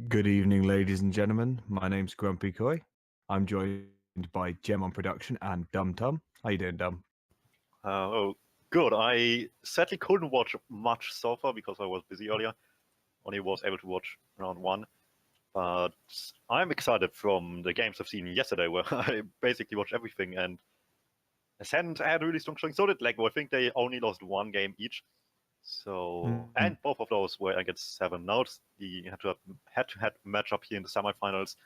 Good evening, ladies and gentlemen. My name's Grumpy Koi. I'm joined by Gem on production and Dum Tum. How you doing, Dum? Oh, good. I sadly couldn't watch much so far because I was busy earlier. Only was able to watch round one. But I'm excited from the games I've seen yesterday, where I basically watched everything. And Ascent had a really strong showing. So did Lego. I think they only lost one game each. And both of those were against 7 notes. The head-to-head matchup here in the semifinals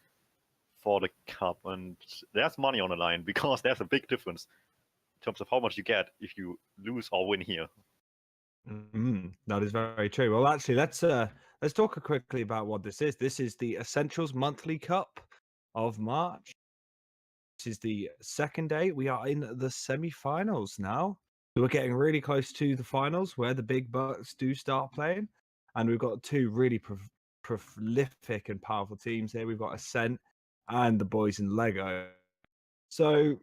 for the cup, and there's money on the line because there's a big difference in terms of how much you get if you lose or win here. That is very true. Well, actually, let's talk quickly about what this is. This is the Essentials Monthly Cup of March. This is the second day. We are in the semi-finals now. We're getting really close to the finals where the big bucks do start playing, and we've got two really prolific and powerful teams here. We've got Ascent and the boys in Lego. So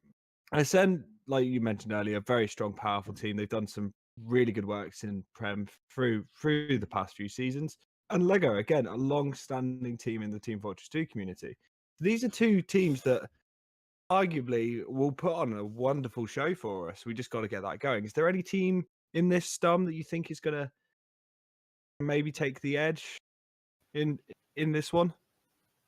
Ascent, like you mentioned earlier, a very strong, powerful team. They've done some really good works in Prem through the past few seasons. And Lego, again, a long-standing team in the Team Fortress 2 community. These are two teams that arguably will put on a wonderful show for us. We just got to get that going. Is there any team in this stum that you think is going to maybe take the edge in this one?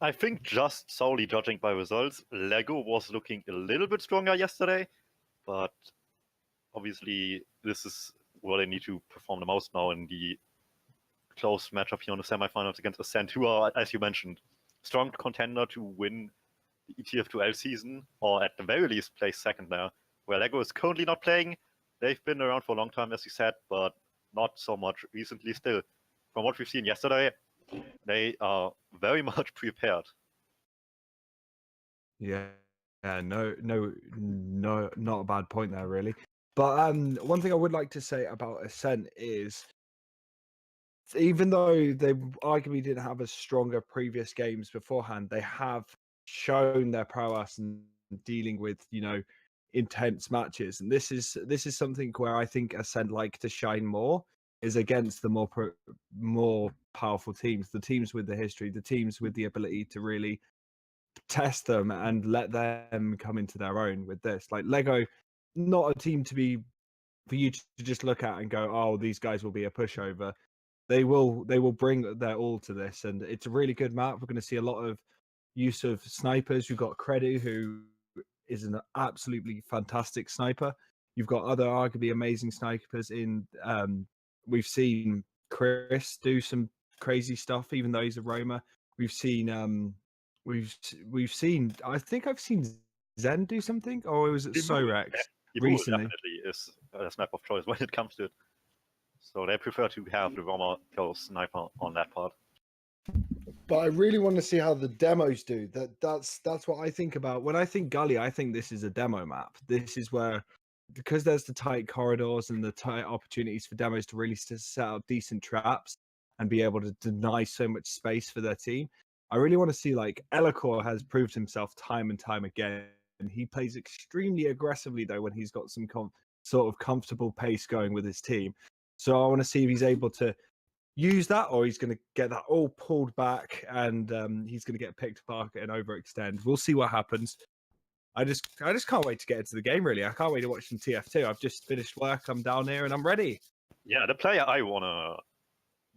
I think just solely judging by results, Lego was looking a little bit stronger yesterday, but obviously this is where they need to perform the most now in the close matchup here in the semifinals against Ascent, who are, as you mentioned, strong contender to win the ETF2L season, or at the very least play second there, where Lego is currently not playing. They've been around for a long time, as you said, but not so much recently still. From what we've seen yesterday, they are very much prepared. Yeah, no, not a bad point there, really. But one thing I would like to say about Ascent is, even though they arguably didn't have as stronger previous games beforehand, they have shown their prowess in dealing with, intense matches. And this is something where I think Ascent like to shine more, is against the more powerful teams, the teams with the history, the teams with the ability to really test them and let them come into their own with this. Like Lego, not a team for you to just look at and go, oh, these guys will be a pushover. They will bring their all to this, and it's a really good map. We're going to see a lot of use of snipers. You've got Credu, who is an absolutely fantastic sniper. You've got other arguably amazing snipers in. We've seen Chris do some crazy stuff, even though he's a roamer. We've seen we've seen. I think I've seen Zen do something, or was it Sorex recently? Definitely is a sniper of choice when it comes to it. So they prefer to have the roamer kill sniper on that part. But I really want to see how the demos do. That's what I think about. When I think Gully, I think this is a demo map. This is where, because there's the tight corridors and the tight opportunities for demos to really set up decent traps and be able to deny so much space for their team. I really want to see, like, Elacor has proved himself time and time again. And he plays extremely aggressively, though, when he's got some sort of comfortable pace going with his team. So I want to see if he's able to use that, or he's going to get that all pulled back and he's going to get picked apart and overextend. We'll see what happens. I just can't wait to get into the game, really. I can't wait to watch some TF2. I've just finished work. I'm down here and I'm ready. Yeah, the player I want to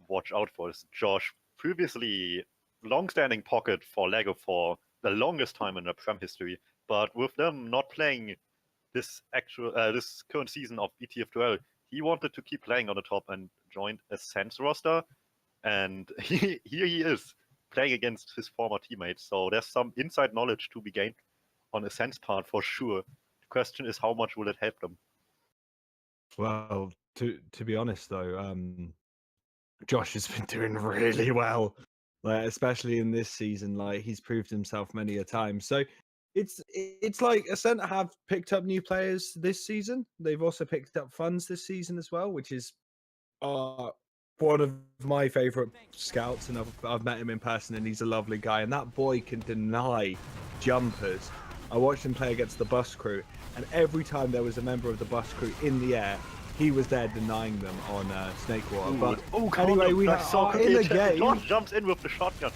watch out for is Josh. Previously, long-standing pocket for Lego for the longest time in their Prem history, but with them not playing this current season of ETF2L, he wanted to keep playing on the top and joined Ascent's roster, and here he is playing against his former teammates. So there's some inside knowledge to be gained on Ascent's part for sure. The question is, how much will it help them? Well, to be honest though, Josh has been doing really well, like especially in this season. Like he's proved himself many a time. So it's like Ascent have picked up new players this season. They've also picked up funds this season as well, which is one of my favorite scouts, and I've met him in person, and he's a lovely guy. And that boy can deny jumpers. I watched him play against the bus crew, and every time there was a member of the bus crew in the air, he was there denying them on Snakewater. But anyway, we are in the game. Josh jumps in with the shotgun.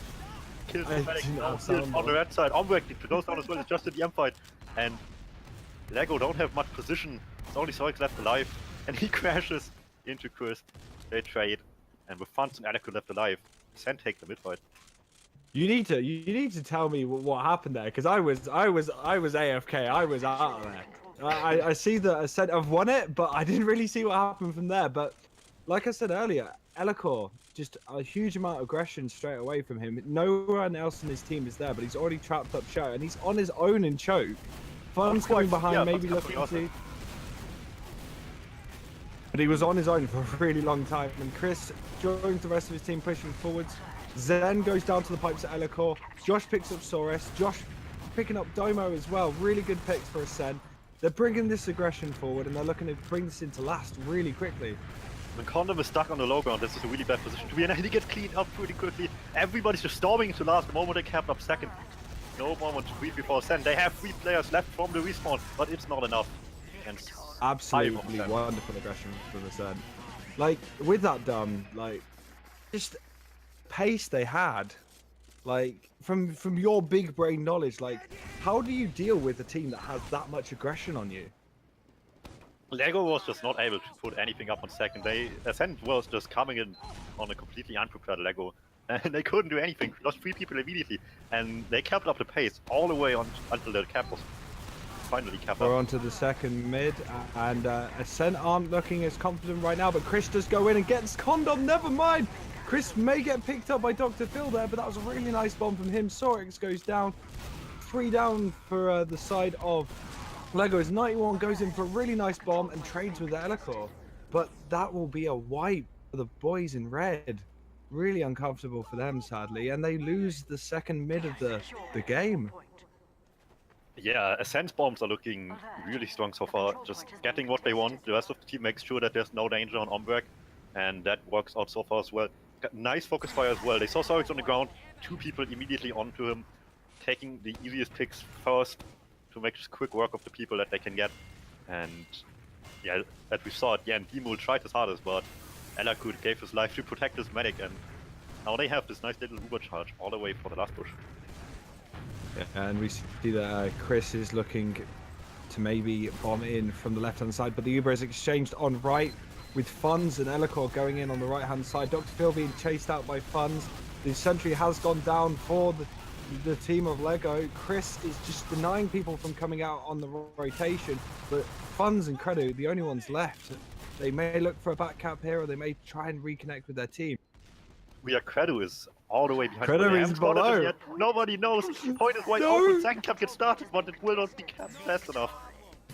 kills I the medic didn't have kills sound on the on. red side. Ombrek goes down as well, it's just in the M fight. And Lego don't have much position. It's only Zoix left alive. And he crashes into Chris. They trade. And with Funds and Alec left alive, Ascent take the mid fight. You need to tell me what happened there, because I was AFK. I was out of there. I see that Ascent have won it, but I didn't really see what happened from there. But like I said earlier, Elikor, just a huge amount of aggression straight away from him. No one else in his team is there, but he's already trapped up Choke, and he's on his own in Choke. Fun's coming behind, maybe looking to... But he was on his own for a really long time, and Chris joins the rest of his team pushing forwards. Zen goes down to the pipes at Elikor. Josh picks up Saurus. Josh picking up Domo as well. Really good picks for Ascent. They're bringing this aggression forward, and they're looking to bring this into last really quickly. When Condom is stuck on the low ground, this is a really bad position to be in, and he gets cleaned up pretty quickly. Everybody's just storming into last. The moment they capped up second. No moment to breathe before Ascent. They have 3 players left from the respawn, but it's not enough. And absolutely wonderful aggression from Ascent. Like, with that done, like, just pace they had, like, from your big brain knowledge, like, how do you deal with a team that has that much aggression on you? Lego was just not able to put anything up on second. Ascent was just coming in on a completely unprepared Lego, and they couldn't do anything. Lost 3 people immediately, and they kept up the pace all the way on until the cap was finally capped up. We're onto the second mid, and Ascent aren't looking as confident right now, but Chris does go in and gets Condom. Never mind. Chris may get picked up by Dr. Phil there, but that was a really nice bomb from him. Saurix goes down. 3 down for the side of Lego's. 91 goes in for a really nice bomb and trades with Elikor. But that will be a wipe for the boys in red. Really uncomfortable for them, sadly. And they lose the second mid of the game. Yeah, Ascent's bombs are looking really strong so far. Just getting what they want. The rest of the team makes sure that there's no danger on Ombrek. And that works out so far as well. Got nice focus fire as well. They saw Saurix on the ground. 2 people immediately onto him. Taking the easiest picks first to make just quick work of the people that they can get. And yeah, as we saw at the end, Dimul tried his hardest, but Elakud gave his life to protect his medic, and now they have this nice little Uber charge all the way for the last push. Yeah, and we see that Chris is looking to maybe bomb in from the left-hand side, but the Uber is exchanged on right with Funds and Elikor going in on the right-hand side. Dr. Phil being chased out by Funds. The sentry has gone down for the team of Lego. Chris is just denying people from coming out on the rotation, but Funds and Credo, the only ones left. They may look for a back cap here, or they may try and reconnect with their team. Credo is all the way behind. Credo is below. Yet. Nobody knows. Point is wide open. Second cap gets started, but it will not be capped fast enough.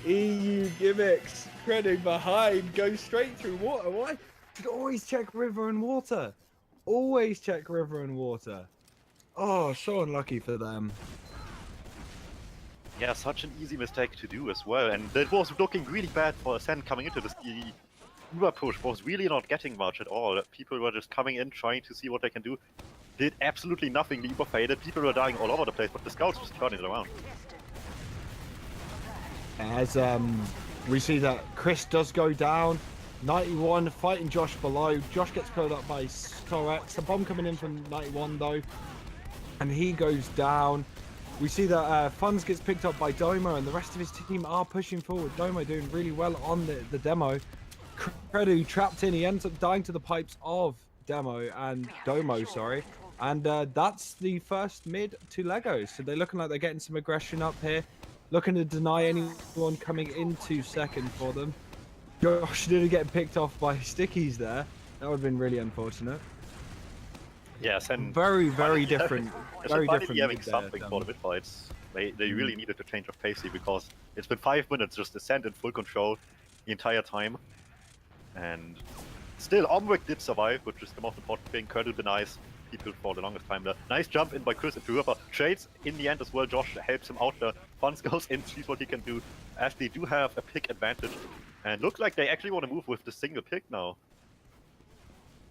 EU gimmicks. Credo behind. Goes straight through water. Why? Should always check river and water. Always check river and water. Oh, so unlucky for them. Yeah, such an easy mistake to do as well, and that was looking really bad for Ascent coming into this. The Uber push was really not getting much at all. People were just coming in, trying to see what they can do. Did absolutely nothing. The Uber faded. People were dying all over the place, but the scouts just turning it around. As we see that Chris does go down. 91 fighting Josh below. Josh gets pulled up by Storex. A bomb coming in from 91 though, and he goes down. We see that Funds gets picked up by Domo, and the rest of his team are pushing forward. Domo doing really well on the demo. Credo trapped in. He ends up dying to the pipes of Domo, sorry. And that's the first mid to Lego. So they're looking like they're getting some aggression up here. Looking to deny anyone coming into second for them. Josh didn't get picked off by Stickies there. That would have been really unfortunate. Yes, and very different. Very different. Having something for the mid fights. They really needed a change of pace here, because it's been 5 minutes just Ascent in full control the entire time. And still, Omric did survive, which is the most important thing. Colonel denies people for the longest time there. Nice jump in by Chris into River. Trades in the end as well. Josh helps him out there. Funds goes in, sees what he can do, as they do have a pick advantage. And looks like they actually want to move with the single pick now.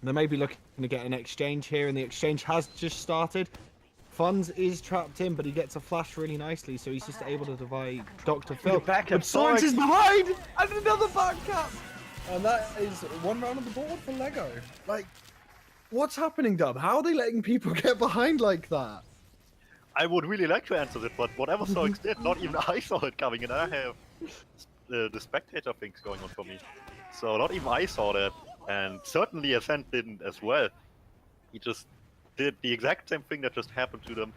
They may be looking to get an exchange here, and the exchange has just started. Funds is trapped in, but he gets a flash really nicely, so he's just able to divide Dr. Phil. But Saurix is behind! And another back cap! And that is 1 round on the board for Lego. Like, what's happening, Dub? How are they letting people get behind like that? I would really like to answer that, but whatever Sorix did, not even I saw it coming, and I have the spectator things going on for me. So not even I saw that, and certainly Ascent didn't as well. He just did the exact same thing that just happened to them.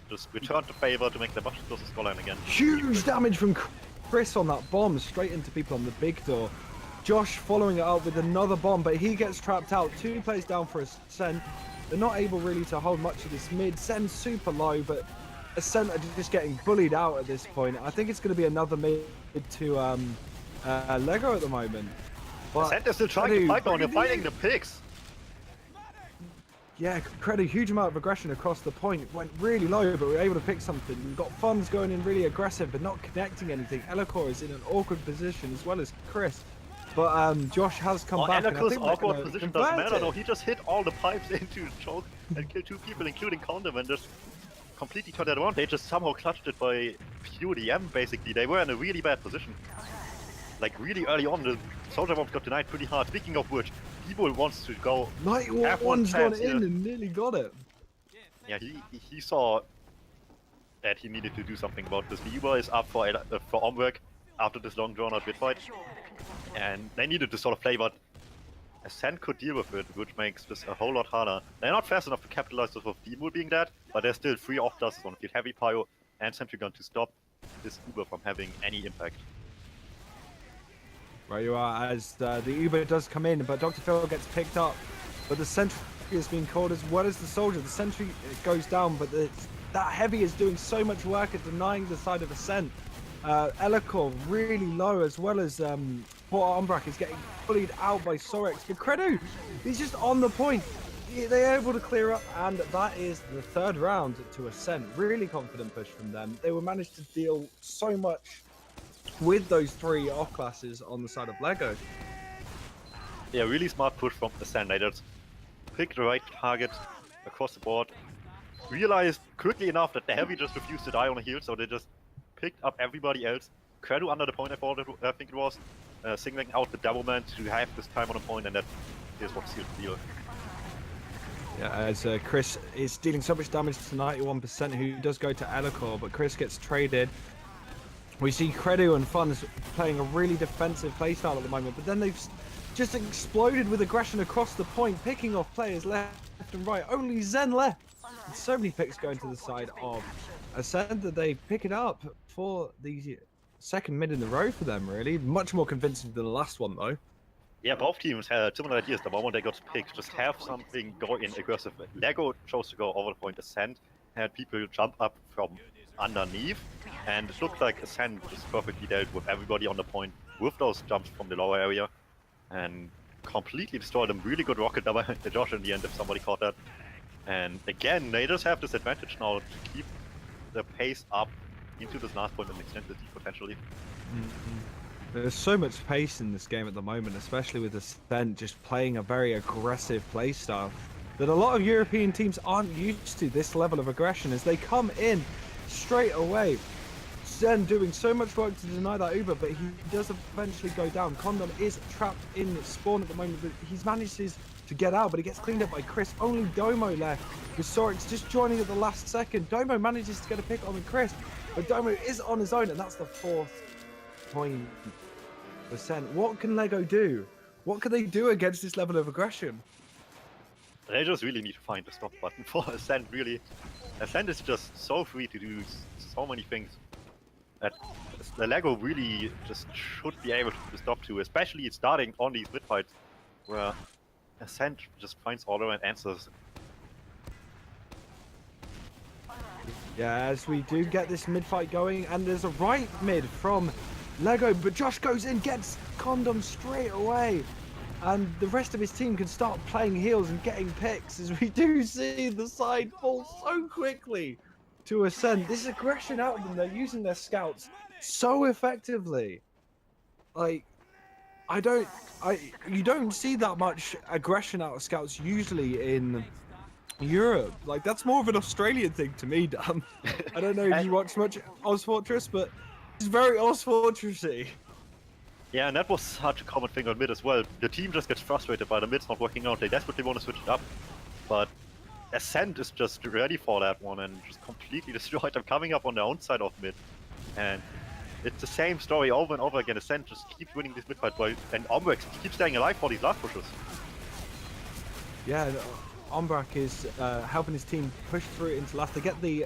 Just returned the favor to make the much closer scoreline again. Huge damage from Chris on that bomb, straight into people on the big door. Josh following it up with another bomb, but he gets trapped out. 2 players down for Ascent. They're not able really to hold much of this mid. Sen's super low, but Ascent are just getting bullied out at this point. I think it's going to be another mid to Lego at the moment. But Ascent is still trying to fight on, they're fighting the pigs. Yeah, Credo, huge amount of aggression across the point. Went really low, but we were able to pick something. We've got Funds going in really aggressive, but not connecting anything. Elacor is in an awkward position, as well as Chris. But Josh has come back. Elacor's awkward position doesn't matter, though. He just hit all the pipes into his choke and killed 2 people, including Condom, and just completely turned that around. They just somehow clutched it by pure DM, basically. They were in a really bad position. Like, really early on, the Soldier Bombs got denied pretty hard. Speaking of which, Evil wants to go. One's gone in and nearly got it. Yeah, he saw that he needed to do something about this. The Uber is up for Omwerk after this long drawn-out bit fight, and they needed to sort of play what Ascent could deal with it, which makes this a whole lot harder. They're not fast enough to capitalize off of Demon being dead, but there's still 3 off-dusters on field, Heavy Pyro and Sentry Gun to stop this Uber from having any impact. Right you are, as the Uber does come in, but Dr. Phil gets picked up. But the Sentry is being called as well as the Soldier. The Sentry goes down, but that Heavy is doing so much work at denying the side of Ascent. Elacor really low, as well as Port Umbrak is getting bullied out by Sorix. But Credo, he's just on the point. They're able to clear up, and that is the 3rd round to Ascent. Really confident push from them. They were managed to deal so much with those 3 off classes on the side of Lego. Yeah, really smart push from Ascent. They just picked the right target across the board. Realized quickly enough that the Heavy just refused to die on a heal, so they just picked up everybody else. Credo under the point, I think it was, singling out the Devilman to have this time on a point, and that is what sealed the deal. Yeah, as Chris is dealing so much damage to 91%, who does go to Elacor, but Chris gets traded. We see Credo and Funds playing a really defensive playstyle at the moment, but then they've just exploded with aggression across the point, picking off players left and right. Only Zen left. So many picks going to the side of Ascent that they pick it up for the 2nd mid in a row for them, really. Much more convincing than the last one, though. Yeah, both teams had similar ideas the moment they got picked. Just have something go in aggressive. Lego chose to go over the point. Ascent had people jump up from underneath, and it looked like Ascent just perfectly dealt with everybody on the point with those jumps from the lower area and completely destroyed them. Really good rocket double to Josh in the end if somebody caught that. And again, they just have this advantage now to keep the pace up into this last point and extend the lead potentially. There's so much pace in this game at the moment, especially with Ascent just playing a very aggressive playstyle that a lot of European teams aren't used to. This level of aggression as they come in straight away. Zen doing so much work to deny that Uber, but he does eventually go down. Condom is trapped in spawn at the moment, but he's managed to get out, but he gets cleaned up by Chris. Only Domo left, with Sorix just joining at the last second. Domo manages to get a pick on with Chris, but Domo is on his own, and that's the 4th point. What can Lego do? What can they do against this level of aggression? They just really need to find the stop button for Ascent, really. Ascent is just so free to do so many things that the Lego really just should be able to stop to, especially starting on these mid fights where Ascent just finds order and answers. Yeah, as we do get this mid fight going, and there's a right mid from Lego, but Josh goes in, gets Condom straight away, and the rest of his team can start playing heals and getting picks, as we do see the side fall so quickly to Ascent. This aggression out of them, they're using their scouts so effectively. Like, you don't see that much aggression out of scouts usually in Europe. Like, that's more of an Australian thing to me, Dan. I don't know if you watch much Oz Fortress, but it's very Oz Fortressy. Yeah, and that was such a common thing on mid as well. The team just gets frustrated by the mids not working out. They desperately want to switch it up, but Ascent is just ready for that one and just completely destroyed them, coming up on their own side of mid. And it's the same story over and over again. Ascent just keeps winning this mid fight, and Ombrex keeps staying alive for these last pushes. Yeah, Ombrak is helping his team push through it into last. They get the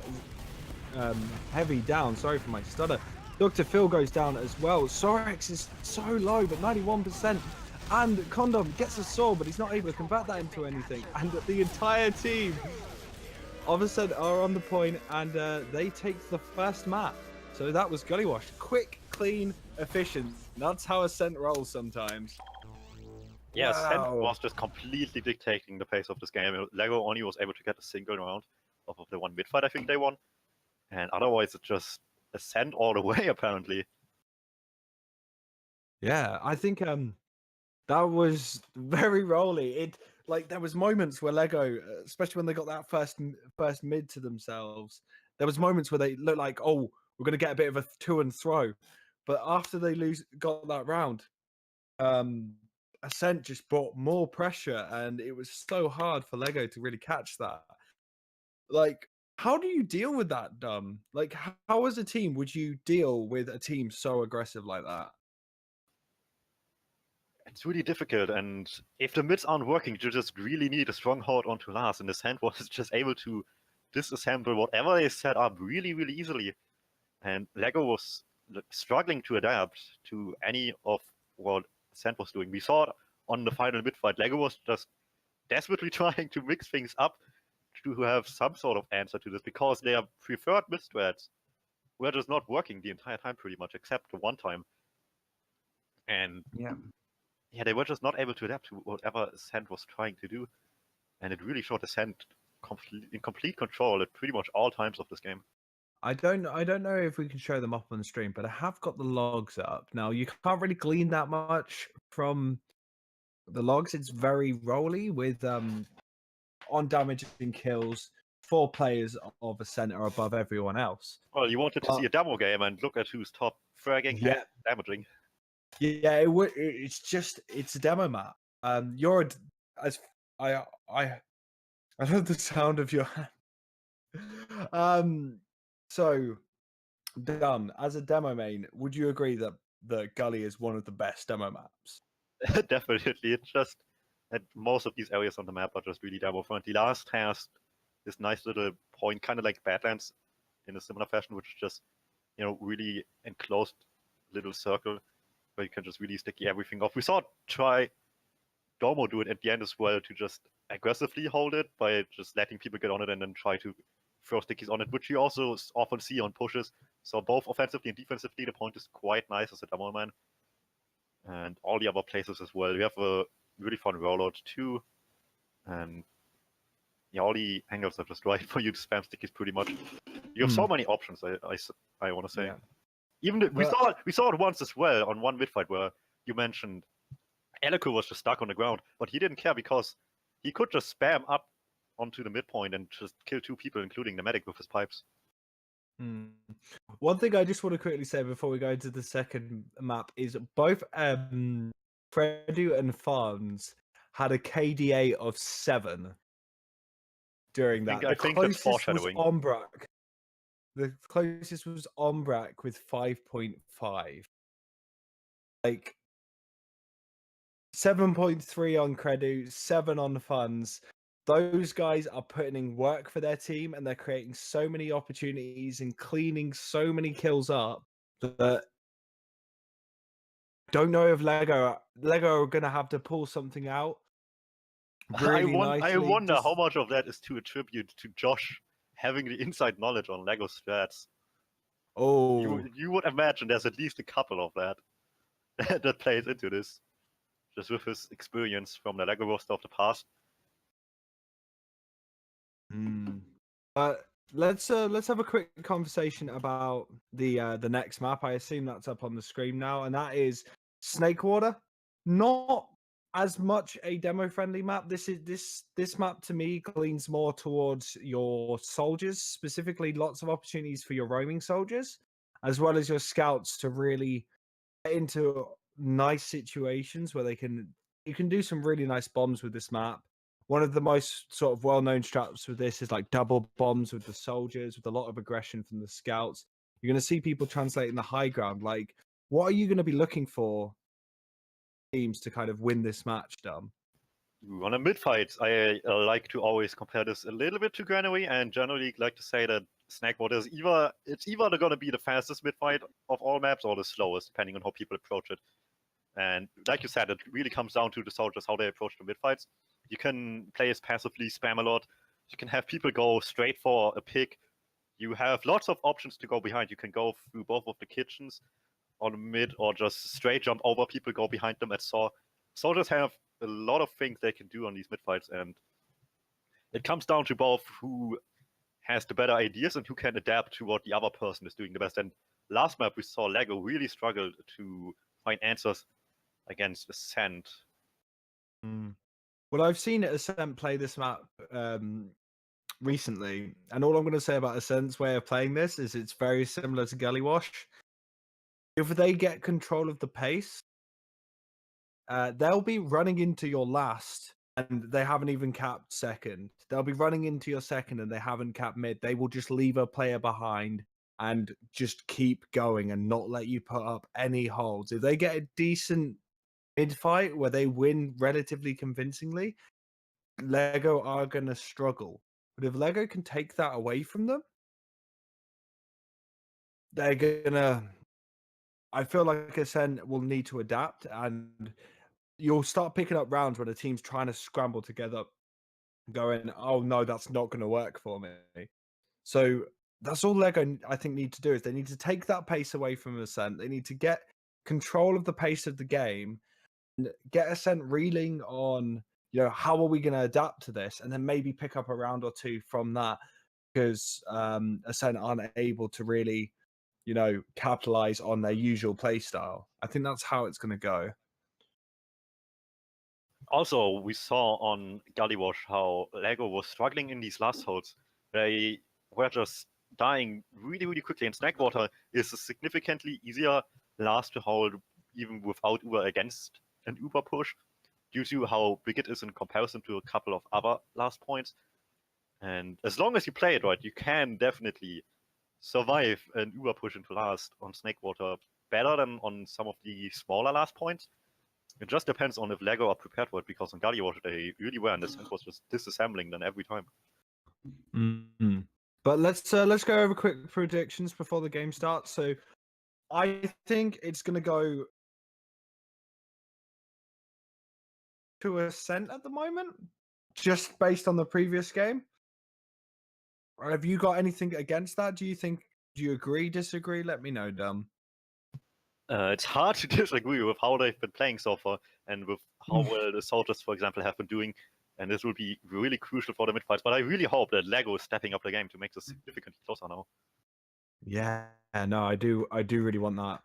heavy down. Sorry for my stutter. Dr. Phil goes down as well. Sorex is so low, but 91%. And Condom gets a sword, but he's not able to convert that into anything. And the entire team of Ascent are on the point, and they take the first map. So that was Gully Wash. Quick, clean, efficient. That's how Ascent rolls sometimes. Yeah, Ascent Wow. was just completely dictating the pace of this game. Lego only was able to get a single round off of the one mid fight I think they won. And otherwise it's just Ascent all the way, apparently. Yeah, I think that was very rolly. It like there was moments where Lego, especially when they got that first mid to themselves, there was moments where they looked like, oh, we're gonna get a bit of a to and throw, but after they got that round, Ascent just brought more pressure, and it was so hard for Lego to really catch that. Like, how do you deal with that, Dom? Like, how as a team would you deal with a team so aggressive like that? It's really difficult, and if the mids aren't working, you just really need a stronghold onto last, and Ascent was just able to disassemble whatever they set up really, really easily. And Lego was struggling to adapt to any of what Ascent was doing. We saw it on the final mid fight. Lego was just desperately trying to mix things up to have some sort of answer to this, because their preferred mid strats were just not working the entire time pretty much, except the one time. And Yeah. yeah, they were just not able to adapt to whatever Ascent was trying to do. And it really showed Ascent in complete control at pretty much all times of this game. I don't know if we can show them up on the stream, but I have got the logs up. Now you can't really glean that much from the logs. It's very rolly with on damage and kills, 4 players of Ascent are above everyone else. Well, you wanted to see a demo game, and look at who's top fragging and damaging. Yeah, it's a demo map. You're as I love the sound of your hand. So Done. As a demo main, would you agree that the Gully is one of the best demo maps? Definitely. It's just that most of these areas on the map are just really demo friendly. Last has this nice little point, kind of like Badlands in a similar fashion, which is just, really enclosed little circle where you can just really sticky everything off. We saw try Domo do it at the end as well, to just aggressively hold it by just letting people get on it and then try to throw stickies on it, which you also often see on pushes. So both offensively and defensively, the point is quite nice as a demo man. And all the other places as well. We have a really fun rollout too. And yeah, all the angles are just right for you to spam stickies pretty much. You have so many options, I want to say. Yeah. Even we saw it once as well on one mid fight where you mentioned Eliku was just stuck on the ground, but he didn't care because he could just spam up onto the midpoint and just kill 2 people, including the medic, with his pipes. One thing I just want to quickly say before we go into the second map is both Fredu and Farms had a KDA of 7 during that. I think that's foreshadowing. The closest was Ombrak with 5.5. Like 7.3 on Credu, 7 on Funds. Those guys are putting in work for their team, and they're creating so many opportunities and cleaning so many kills up that don't know if Lego are going to have to pull something out. Really I wonder how much of that is to attribute to Josh having the inside knowledge on Lego strats. Oh, you would imagine there's at least a couple of that that plays into this, just with his experience from the Lego roster of the past. Let's have a quick conversation about the next map. I assume that's up on the screen now, and that is Snakewater. Not as much a demo friendly map. This map to me leans more towards your soldiers, specifically lots of opportunities for your roaming soldiers, as well as your scouts to really get into nice situations where you can do some really nice bombs with this map. one of the most sort of well-known straps with this is like double bombs with the soldiers, with a lot of aggression from the scouts. You're going to see people translating the high ground. Like, what are you going to be looking for teams to kind of win this match, Dom? On a mid fight, I like to always compare this a little bit to Granary, and generally like to say that Snackwater is either going to be the fastest mid fight of all maps or the slowest, depending on how people approach it. And like you said, it really comes down to the soldiers, how they approach the mid fights. You can play as passively, spam a lot. You can have people go straight for a pick. You have lots of options to go behind. You can go through both of the kitchens on the mid, or just straight jump over people, go behind them at saw. Soldiers have a lot of things they can do on these mid fights, and it comes down to both who has the better ideas and who can adapt to what the other person is doing the best. And last map we saw Lego really struggled to find answers against Ascent. Well, I've seen Ascent play this map recently, and all I'm going to say about Ascent's way of playing this is it's very similar to Gully Wash. If they get control of the pace, they'll be running into your last, and they haven't even capped second. They'll be running into your second, and they haven't capped mid. They will just leave a player behind and just keep going and not let you put up any holds. If they get a decent mid fight where they win relatively convincingly, Lego are going to struggle. But if Lego can take that away from them, they're going to... I feel like Ascent will need to adapt, and you'll start picking up rounds when a team's trying to scramble together, going, oh no, that's not going to work for me. So that's all Lego, I think, need to do, is they need to take that pace away from Ascent. They need to get control of the pace of the game and get Ascent reeling on, how are we going to adapt to this, and then maybe pick up a round or two from that, because Ascent aren't able to really, capitalize on their usual play style. I think that's how it's going to go. Also, we saw on Gullywash how Lego was struggling in these last holds. They were just dying really, really quickly, and Snackwater is a significantly easier last to hold, even without Uber against an Uber push, due to how big it is in comparison to a couple of other last points. And as long as you play it right, you can definitely survive an Uber push into last on Snakewater better than on some of the smaller last points. It just depends on if Lego are prepared for it, because on Gullywash they really were, and this was just disassembling them every time. Mm-hmm. But let's go over quick predictions before the game starts. So I think it's going to go to Ascent at the moment, just based on the previous game. Have you got anything against that? Do you agree, disagree? Let me know, Dom. It's hard to disagree with how they've been playing so far, and with how well the soldiers, for example, have been doing. And this will be really crucial for the mid-fights. But I really hope that Lego is stepping up the game to make this significantly closer now. Yeah, no, I do really want that.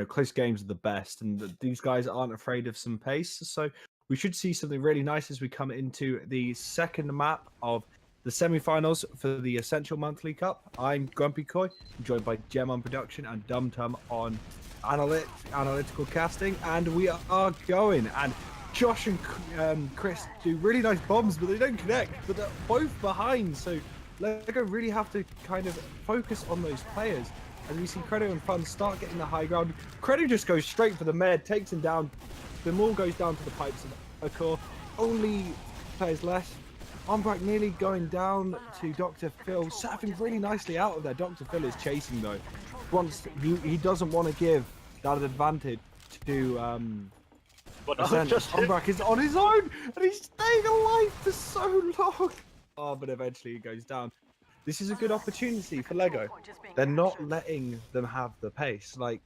Close games are the best, and these guys aren't afraid of some pace. So we should see something really nice as we come into the second map of the semi-finals for the Essential Monthly Cup. I'm Grumpy Koi, joined by Gem on production and Dum Tum on analytical casting, and we are going. And Josh and Chris do really nice bombs, but they don't connect. But they're both behind, so Lego really have to kind of focus on those players. As we see Credo and Fun start getting the high ground, Credo just goes straight for the med, takes him down. The Maul goes down to the pipes of Akor. Only players left. Umbrak nearly going down to Dr. Phil, surfing really nicely out of there. Dr. Phil is chasing though. Once he doesn't want to give that advantage to Ascent. Umbrak is on his own and he's staying alive for so long. Oh, but eventually he goes down. This is a good opportunity for Lego. They're not letting them have the pace. Like,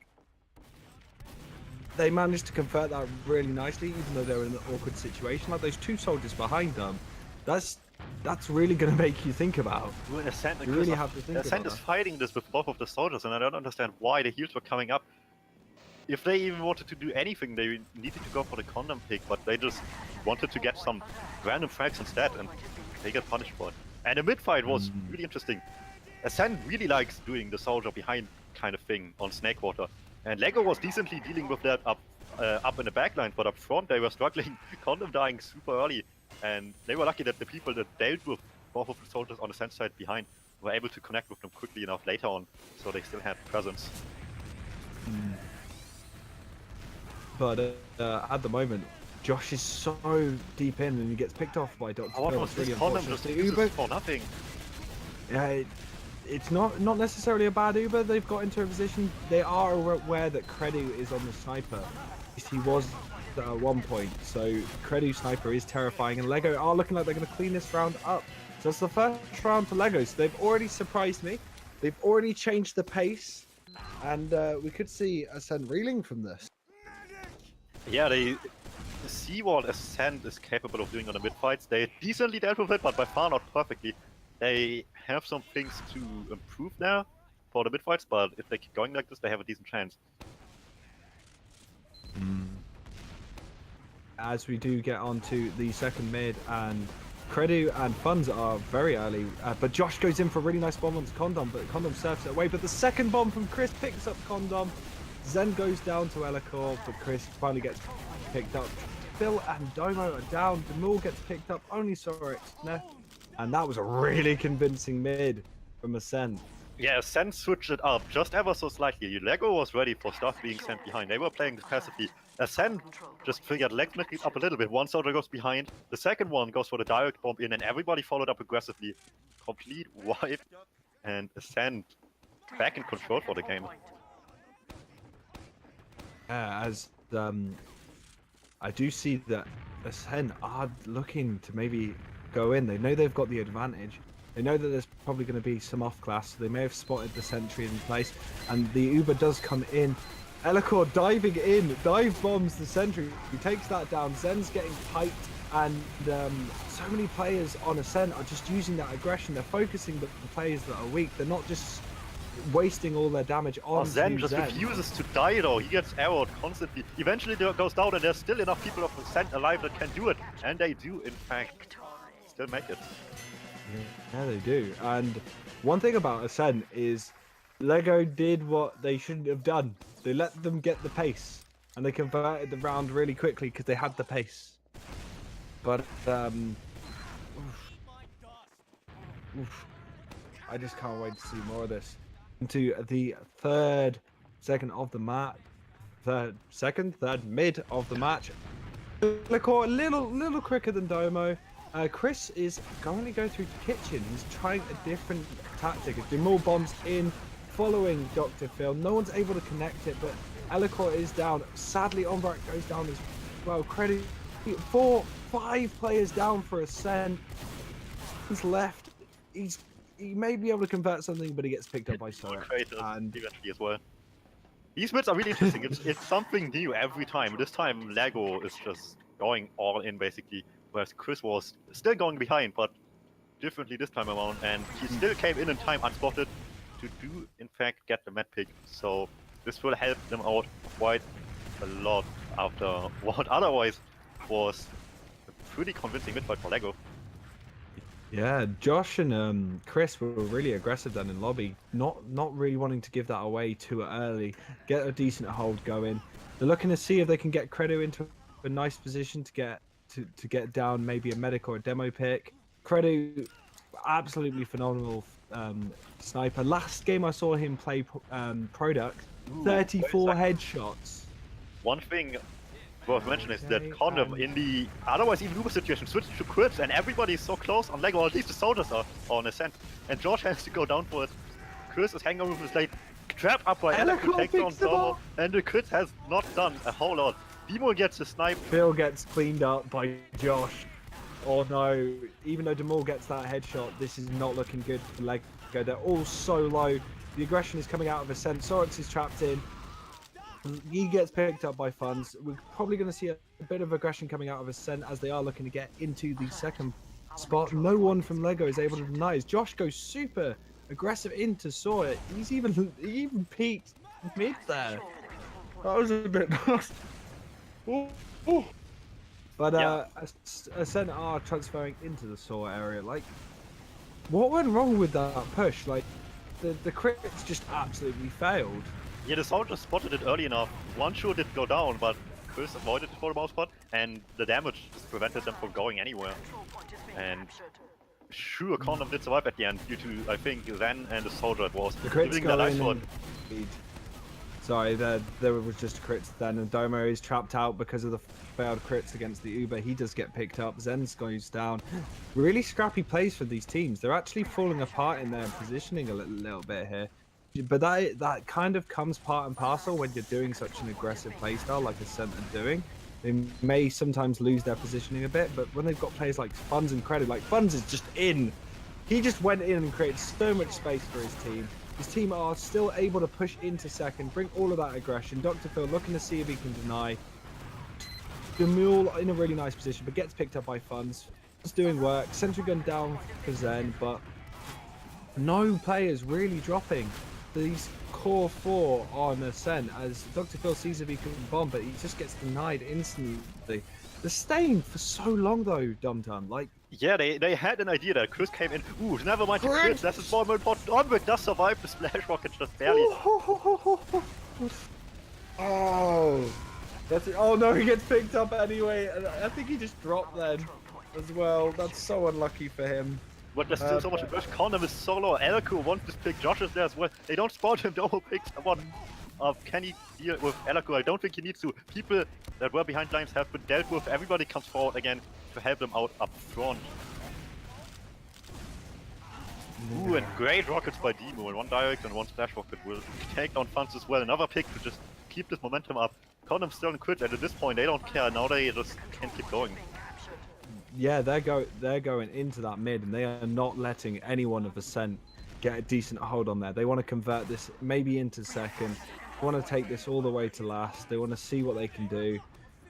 they managed to convert that really nicely, even though they're in an awkward situation. Like those two soldiers behind them, that's really going to make you think about. You really have to think Ascent about is fighting this with both of the soldiers, and I don't understand why the heals were coming up. If they even wanted to do anything, they needed to go for the condom pick, but they just wanted to get some random frags instead, and they get punished for it. And the mid-fight was really interesting. Ascent really likes doing the soldier behind kind of thing on Snakewater. And Lego was decently dealing with that up in the backline, but up front they were struggling. Condom dying super early. and they were lucky that the people that dealt with both of the soldiers on the Ascent side behind were able to connect with them quickly enough later on, so they still had presence. But at the moment, Josh is so deep in and he gets picked off by Dr. What Phil. was It's really this condom unfortunate. just The uses Uber, for nothing? yeah, it's not necessarily a bad Uber. They've got into a position. They are aware that Credu is on the sniper. He was at one point, so Credu sniper is terrifying, and Lego are looking like they're going to clean this round up. So it's the first round for Lego. So they've already surprised me. They've already changed the pace, and we could see Ascent reeling from this. Yeah, they see what Ascent is capable of doing on the mid fights. They decently dealt with it, but by far not perfectly. They have some things to improve there for the mid fights, but if they keep going like this, they have a decent chance. As we do get onto the second mid, and Credu and Funds are very early, but Josh goes in for a really nice bomb onto Condom, but Condom surfs it away. But the second bomb from Chris picks up Condom. Zen goes down to Elikor, but Chris finally gets picked up. Phil and Domo are down. Demul gets picked up, only Sorix. And that was a really convincing mid from Ascent. Yeah, Ascent switched it up just ever so slightly. Lego was ready for stuff being sent behind. They were playing passively. Ascent just figured legs making up a little bit. One soldier goes behind, the second one goes for the direct bomb in, and everybody followed up aggressively. Complete wipe, and Ascent back in control for the game. As I do see that Ascent are looking to maybe go in. They know they've got the advantage. They know that there's probably going to be some off class. So they may have spotted the sentry in place, and the Uber does come in. Elikor diving in, dive bombs the sentry. He takes that down. Zen's getting piped, and so many players on Ascent are just using that aggression. They're focusing the players that are weak. They're not just wasting all their damage on Zen just refuses to die though. He gets arrowed constantly. Eventually it goes down, and there's still enough people of Ascent alive that can do it. And they do, in fact, still make it. Yeah, they do. And one thing about Ascent is Lego did what they shouldn't have done. They let them get the pace, and they converted the round really quickly because they had the pace. But I just can't wait to see more of this. Into the third mid of the match. Elikor a little quicker than Domo. Chris is going to go through kitchen. He's trying a different tactic. Demul bombs in, following Dr. Phil. No one's able to connect it, but Elikor is down. Sadly, Onvarak goes down as well. Credit 5 players down for Ascent. He's left. He may be able to convert something, but he gets picked up by Sorek. And eventually as well. These mids are really interesting. It's something new every time. This time Lego is just going all in basically, whereas Chris was still going behind, but differently this time around, and he still came in time unspotted to do in fact get the med pick. So this will help them out quite a lot after what otherwise was a pretty convincing mid fight for Lego. Yeah, Josh and Chris were really aggressive then in lobby, not really wanting to give that away too early, get a decent hold going. They're looking to see if they can get Credo into a nice position to get down maybe a medic or a demo pick. Credo, absolutely phenomenal sniper. Last game I saw him play Product, 34 headshots. One thing worth mentioning is that Condom in the otherwise even Uber situation switched to crits, and everybody is so close on Lego, or at least the soldiers are on Ascent, and George has to go down for it. Chris is hanging on with his lane, trap up by Elikor, takes down Domo, and the crit has not done a whole lot. Demo gets the snipe. Phil gets cleaned up by Josh. Oh no, even though Demul gets that headshot, this is not looking good for Lego. They're all so low. The aggression is coming out of Ascent. Sorix is trapped in. He gets picked up by Funds. We're probably going to see a bit of aggression coming out of Ascent as they are looking to get into the second spot. No one from Lego is able to deny. As Josh goes super aggressive into Sawyer. He even peaked mid there. That was a bit nasty. But Ascent are transferring into the Sawyer area. Like, what went wrong with that push? Like, the crits just absolutely failed. Yeah, the soldier spotted it early enough. One sure did go down, but first avoided it for the most part, and the damage just prevented them from going anywhere. And sure, Condom did survive at the end due to, I think, Ren and the soldier was The crits giving go the life in sword. and... Sorry, there was just a crits then, and Domo is trapped out because of the failed crits against the Uber. He does get picked up. Zen's goes down. Really scrappy plays for these teams. They're actually falling apart in their positioning a little bit here. But that kind of comes part and parcel when you're doing such an aggressive playstyle like Ascent are doing. They may sometimes lose their positioning a bit, but when they've got players like Funds and Credit, like Funds is just in. He just went in and created so much space for his team. His team are still able to push into second, bring all of that aggression. Dr. Phil looking to see if he can deny. Demule in a really nice position, but gets picked up by Funds. He's doing work. Sentry gun down for Zen, but no players really dropping these core four on Ascent as Dr. Phil sees if he can bomb, but he just gets denied instantly. They're staying for so long though, Dum Dum. Like, yeah, they had an idea that Chris came in. Ooh, never mind the crits. This is more important. Onward does survive the splash rocket just barely. Oh, that's it. Oh no, he gets picked up anyway. I think he just dropped then as well. That's so unlucky for him. But there's still so much to Condom is solo. Elko wants to pick Josh is there as well. They don't spawn him. Domo picks someone. Can he deal with Elko? I don't think he needs to. People that were behind lines have been dealt with. Everybody comes forward again to help them out up front. Ooh, and great rockets by Demo. And one direct and one splash rocket will take down Funds as well. Another pick to just keep this momentum up. Condom still in crit, and at this point they don't care. Now they just can't keep going. Yeah, they're going into that mid, and they are not letting anyone of Ascent get a decent hold on there. They want to convert this maybe into second. They want to take this all the way to last. They want to see what they can do,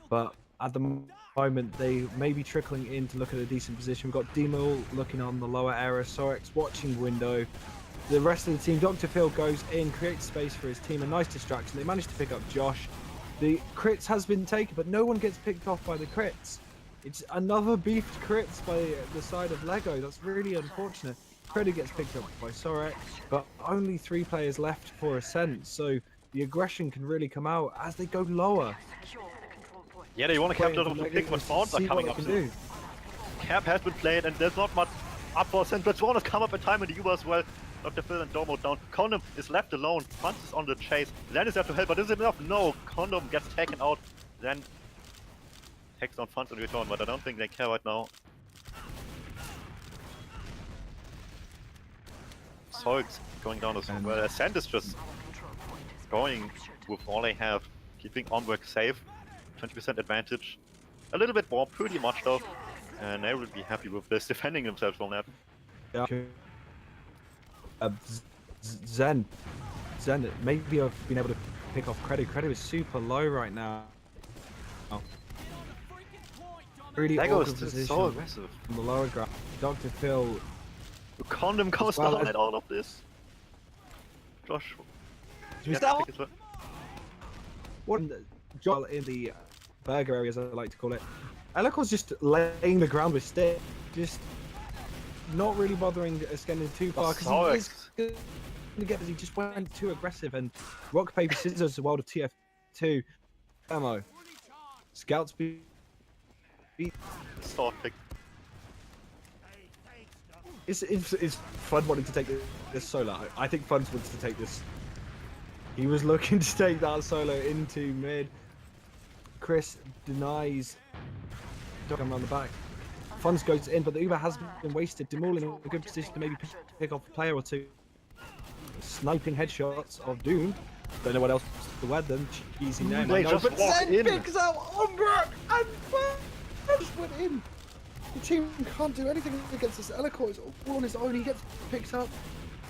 but at the moment they may be trickling in to look at a decent position. We've got Demo looking on the lower area, Sorex watching window. The rest of the team, Dr. Phil goes in, creates space for his team, a nice distraction. They managed to pick up Josh. The crits has been taken, but no one gets picked off by the crits. It's another beefed crits by the side of Lego. That's really unfortunate. Credit gets picked up by Sorek, but only 3 players left for Ascent, so the aggression can really come out as they go lower. Yeah, they want to capture the pick, but spawns are coming up soon. Cap has been played, and there's not much up for Ascent, but Swan has come up in time in the Uber as well. Dr. Phil and Domo down. Condom is left alone. Funds is on the chase. Zen is there to help, but is it enough? No. Condom gets taken out. Then takes down Funds in return, but I don't think they care right now. Solk's going down as well. Ascent is just going with all they have, keeping Onwork safe. 20% advantage. A little bit more, pretty much though. And they will be happy with this, defending themselves from that. Yeah. Zen, maybe I've been able to pick off Credit. Credit is super low right now. Really Lego awkward is so aggressive. On the lower ground. Dr. Phil. Condom goes down at all of this. Josh. What in the burger area, as I like to call it. Elicor's just laying the ground with stick. Just not really bothering Ascending too far because he is going to get he just went too aggressive and rock paper scissors the world of TF2 ammo. Scouts beat Start pick. It's Fun wanting to take this solo. I think Fun wants to take this. He was looking to take that solo into mid. Chris denies. Come around the back. Funds goes in, but the Uber has been wasted. Demol in a good position to maybe pick off a player or two. Sniping headshots of Doom. Don't know what else to wear them. Easy name. They just but walk Zen in. picks out Umbra and just went in. The team can't do anything against this. Elicor is all on his own. He gets picked up,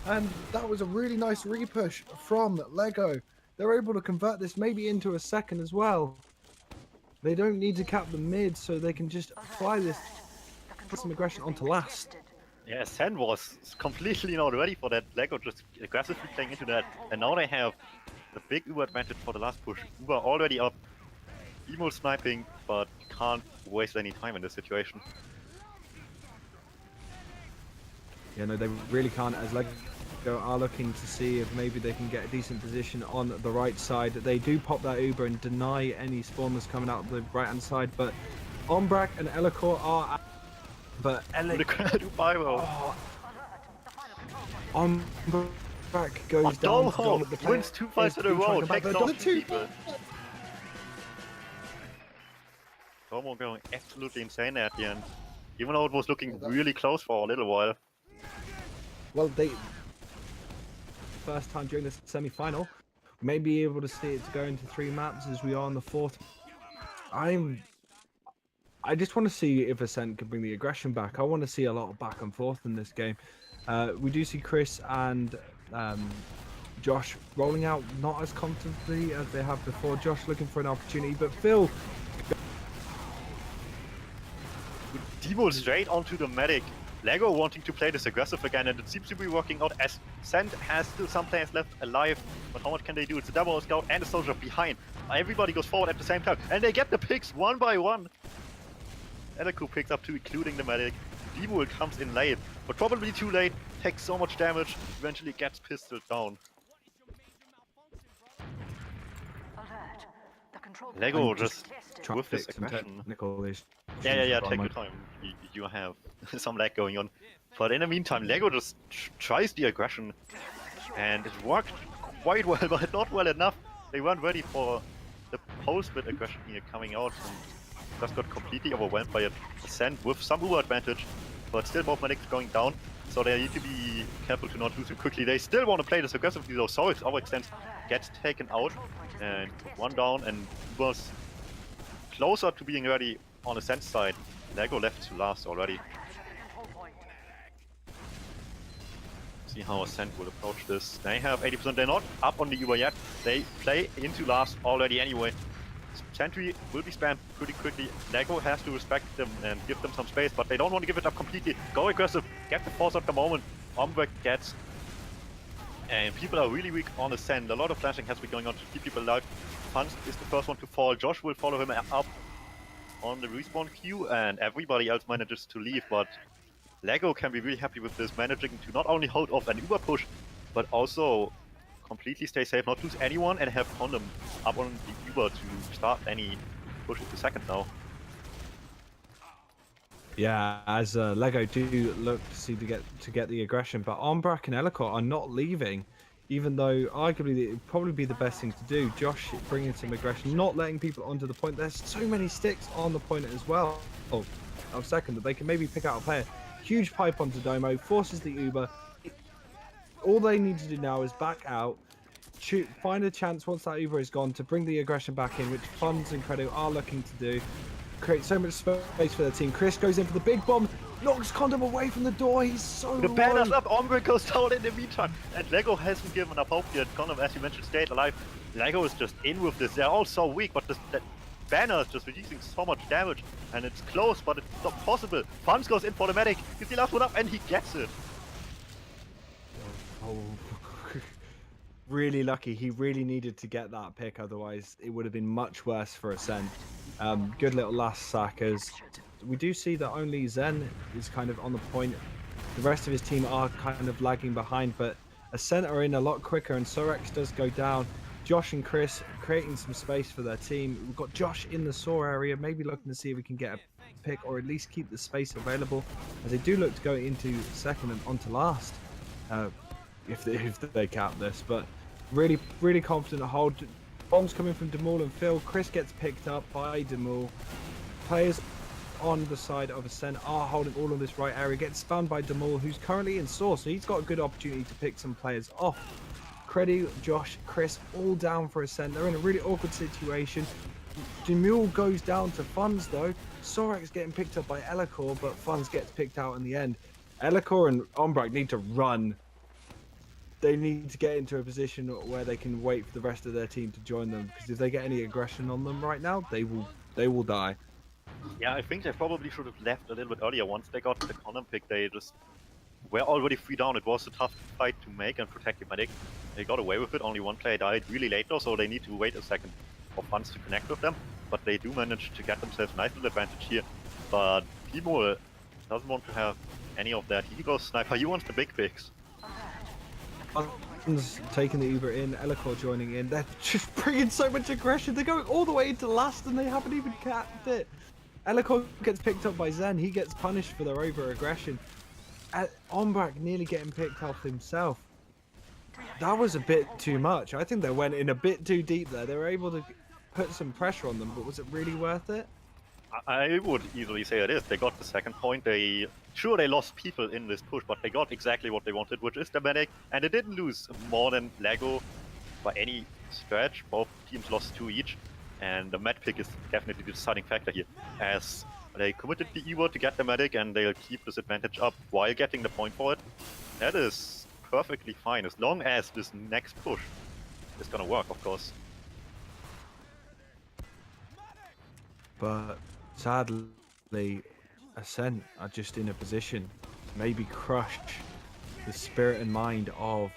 and that was a really nice repush from Lego. They're able to convert this maybe into a second as well. They don't need to cap the mid, so they can just fly this, put some aggression onto last. Yeah, Sen was completely not ready for that. Lego just aggressively playing into that, and now they have the big Uber advantage for the last push. Uber already up, emo sniping, but can't waste any time in this situation. Yeah, no, they really can't. As Lego are looking to see if maybe they can get a decent position on the right side. They do pop that Uber and deny any spawners coming out the right-hand side, but Ombrak and Elikor are... But Ombrak goes down to Dom at the wins 2 fights in a row, takes down 2 people. Domo going absolutely insane at the end, even though it was looking really close for a little while. Well, they... First time during this semi-final, may be able to see it to go into 3 maps as we are on the 4th. I just want to see if Ascent can bring the aggression back. I want to see a lot of back and forth in this game. We do see Chris and Josh rolling out not as comfortably as they have before. Josh looking for an opportunity, but Phil... Demo straight onto the medic. Lego wanting to play this aggressive again, and it seems to be working out. Ascent has still some players left alive, but how much can they do? It's a double scout and a soldier behind. Everybody goes forward at the same time, and they get the picks one by one. Elikor picks up 2, including the medic. Demo comes in late, but probably too late. Takes so much damage, eventually gets pistoled down. Lego just with this aggression. Yeah, take your time. You have some lag going on. But in the meantime, Lego just tries the aggression. And it worked quite well, but not well enough. They weren't ready for the post-bit aggression here coming out. And just got completely overwhelmed by Ascent with some Uber advantage. But still both medics going down. So they need to be careful to not lose too quickly. They still want to play this aggressively though. So if our extent gets taken out. And 1 down, and was closer to being ready on Ascent side. Lego left to last already. See how Ascent will approach this. They have 80%. They're not up on the Uber yet. They play into last already anyway. Sentry will be spammed pretty quickly. Lego has to respect them and give them some space, but they don't want to give it up completely. Go aggressive, get the force at the moment. Ombrak gets... And people are really weak on Ascent. A lot of flashing has been going on to keep people alive. Funz is the first one to fall. Josh will follow him up on the respawn queue, and everybody else manages to leave, but Lego can be really happy with this, managing to not only hold off an Uber push, but also completely stay safe, not lose anyone, and have Condom up on the Uber to start any push into second now. Yeah, as Lego do look to get the aggression, but Ombrak and Elikor are not leaving, even though arguably it would probably be the best thing to do. Josh bringing some aggression, not letting people onto the point. There's so many sticks on the point as well. Of second that they can maybe pick out a player. Huge pipe onto Domo, forces the Uber. All they need to do now is back out, shoot, find a chance once that Uber is gone to bring the aggression back in, which Funz and Credo are looking to do. Create so much space for their team. Chris goes in for the big bomb, knocks Condom away from the door. He's so The banner's up, Ombrak goes down in the meantime, and Lego hasn't given up hope yet. Condom, as you mentioned, stayed alive. Lego is just in with this. They're all so weak, but that banner is just reducing so much damage, and it's close, but it's not possible. Funz goes in for the medic. He's the last one up, and he gets it. Oh, really lucky. He really needed to get that pick, otherwise it would have been much worse for Ascent. Good little last sackers. We do see that only Zen is kind of on the point. The rest of his team are kind of lagging behind, but Ascent are in a lot quicker, and Sorex does go down. Josh and Chris creating some space for their team. We've got Josh in the saw area, maybe looking to see if we can get a pick or at least keep the space available, as they do look to go into second and onto last, if they cap this. But really confident to hold. Bombs coming from Demul and Phil. Chris gets picked up by Demul. Players on the side of Ascent are holding all of this right area. Gets spammed by Demul, who's currently in source, so he's got a good opportunity to pick some players off. Credu, Josh, Chris, all down for Ascent. They're in a really awkward situation. Demul goes down to Funz though. Sorex getting picked up by Elikor, but Funz gets picked out in the end. Elikor and Ombrak need to run. They need to get into a position where they can wait for the rest of their team to join them, because if they get any aggression on them right now, they will die. Yeah, I think they probably should have left a little bit earlier. Once they got the Condom pick, they just were already 3 down. It was a tough fight to make and protect the medic. They got away with it. Only one player died really late though, so they need to wait a second for Funz to connect with them. But they do manage to get themselves a nice little advantage here. But Timo doesn't want to have any of that. He goes sniper. He wants the big picks. Fun's taking the Uber in, Elikor joining in. They're just bringing so much aggression. They're going all the way into last and they haven't even capped it. Elikor gets picked up by Zen. He gets punished for their over-aggression. Ombrak nearly getting picked off himself. That was a bit too much. I think they went in a bit too deep there. They were able to put some pressure on them, but was it really worth it? I would easily say it is. They got the second point. They lost people in this push, but they got exactly what they wanted, which is the medic, and they didn't lose more than Lego by any stretch. Both teams lost 2 each, and the med pick is definitely the deciding factor here, as they committed the Evo to get the medic, and they'll keep this advantage up while getting the point for it. That is perfectly fine, as long as this next push is gonna work, of course. But sadly, Ascent are just in a position to maybe crush the spirit and mind of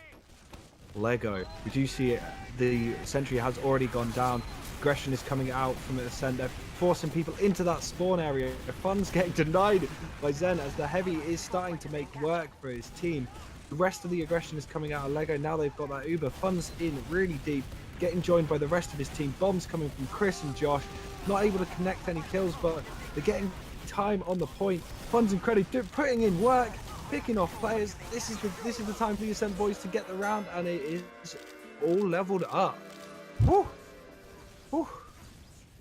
Lego. We do see it, the sentry has already gone down. Aggression is coming out from Ascent. They're forcing people into that spawn area. The fun's getting denied by Zen as the heavy is starting to make work for his team. The rest of the aggression is coming out of Lego. Now they've got that Uber. Fun's in really deep, getting joined by the rest of his team. Bombs coming from Chris and Josh. Not able to connect any kills, but they're getting time on the point. Fun's and Credit putting in work, picking off players. This is the time for the Ascent boys to get the round, and it is all leveled up. Woo! Woo!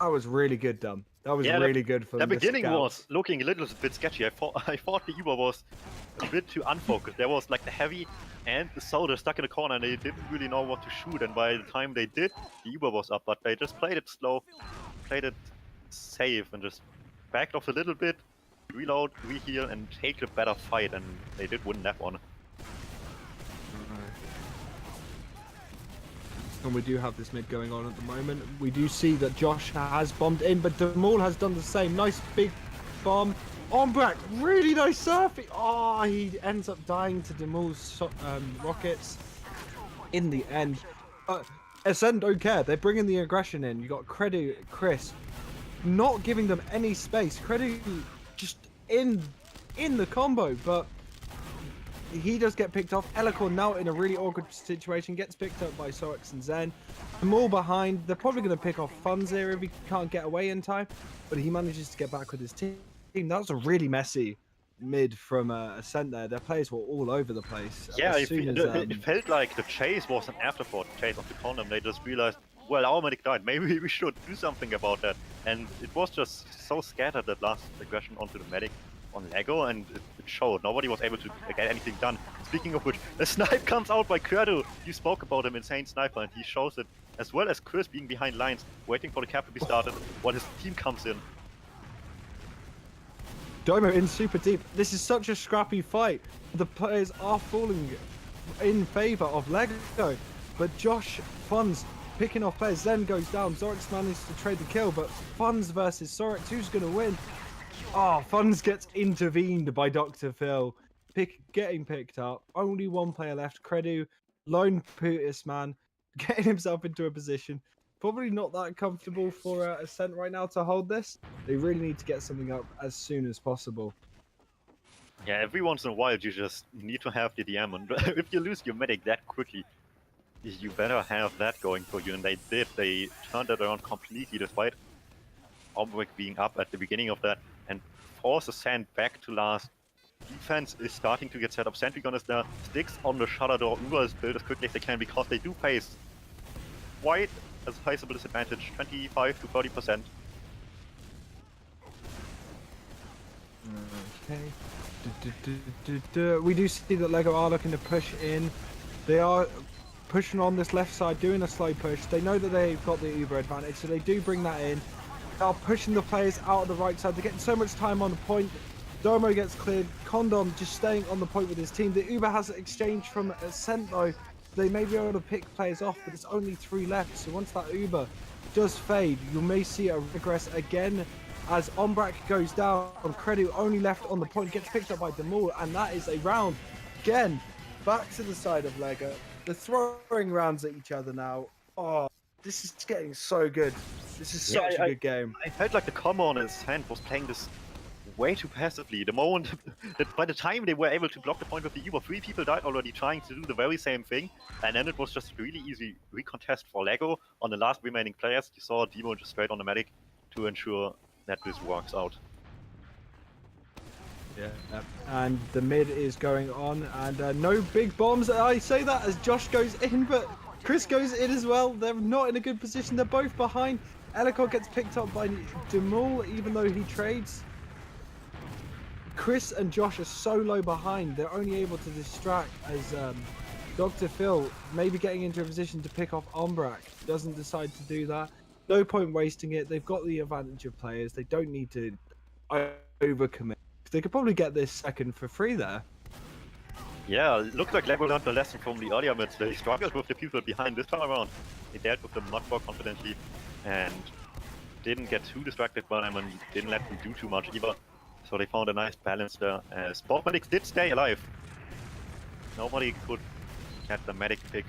That was really good, Dom. That was really good for the the beginning scouts. was looking a little bit sketchy. I thought the Uber was a bit too unfocused. There was like the heavy and the soldier stuck in a corner, and they didn't really know what to shoot. And by the time they did, the Uber was up. But they just played it slow, played it safe, and just backed off a little bit, reload, reheal, and take a better fight. And they did win that one. And we do have this mid going on at the moment. We do see that Josh has bombed in, but Demol has done the same. Nice big bomb. Ombrak, really nice surfing. Oh, he ends up dying to Demol's rockets in the end. Ascent don't care. They're bringing the aggression in. You got Credu, Chris, not giving them any space. Credu just in the combo, but he does get picked off. Elikor now in a really awkward situation, gets picked up by Sorex and Zen. I'm all behind. They're probably going to pick off Funds here if he can't get away in time, but he manages to get back with his team. That was a really messy mid from Ascent there. Their players were all over the place. Yeah, it felt like the chase was an afterthought chase of the condom. They just realized, well, our medic died. Maybe we should do something about that. And it was just so scattered, that last aggression onto the medic on Lego, and it showed. Nobody was able to get anything done. Speaking of which, the snipe comes out by Kurdo. You spoke about him, insane sniper, and he shows it, as well as Chris being behind lines, waiting for the cap to be started while his team comes in. Domo in super deep. This is such a scrappy fight. The players are falling in favor of Lego, but Josh Funds picking off players. Zen goes down. Zorix manages to trade the kill, but Funds versus Zorix, who's going to win? Oh, Funds gets intervened by Dr. Phil. Getting picked up. Only one player left. Credu, lone Putis man, getting himself into a position. Probably not that comfortable for Ascent right now to hold this. They really need to get something up as soon as possible. Yeah, every once in a while you just need to have the DM, and if you lose your medic that quickly, you better have that going for you, and they did. They turned it around completely despite Ombrak being up at the beginning of that, and force Ascent back to last. Defense is starting to get set up. Sentrygon is there, sticks on the shutter door. Uber is built as quickly as they can, because they do face quite a sizable disadvantage, 25 to 30%. Okay. We do see that Lego are looking to push in. They are pushing on this left side, doing a slow push. They know that they've got the Uber advantage, so they do bring that in. They are pushing the players out of the right side. They're getting so much time on the point. Domo gets cleared. Condom just staying on the point with his team. The Uber has exchanged from Ascent though. They may be able to pick players off, but it's only 3 left. So once that Uber does fade, you may see a regress again as Ombrak goes down. Credu only left on the point, gets picked up by Demol, and that is a round again back to the side of Lego. They're throwing rounds at each other now. Oh, this is getting so good. This is such a good game. I felt like the combo on his hand was playing this way too passively. The moment that by the time they were able to block the point with the Uber, 3 people died already trying to do the very same thing, and then it was just really easy recontest for Lego on the last remaining players. You saw Demo just straight on the medic to ensure that this works out. Yeah, and the mid is going on, and no big bombs. I say that as Josh goes in, but Chris goes in as well. They're not in a good position. They're both behind. Elikor gets picked up by Demul, even though he trades. Chris and Josh are so low behind. They're only able to distract as Dr. Phil, maybe getting into a position to pick off Umbrak, doesn't decide to do that. No point wasting it. They've got the advantage of players. They don't need to overcommit. They could probably get this second for free there. Yeah, it looks like Lego learned the lesson from the earlier mids. They struggled with the people behind this time around. They dealt with them much more confidently and didn't get too distracted by them and didn't let them do too much either. So they found a nice balance there. Sport medics did stay alive. Nobody could get the medic pick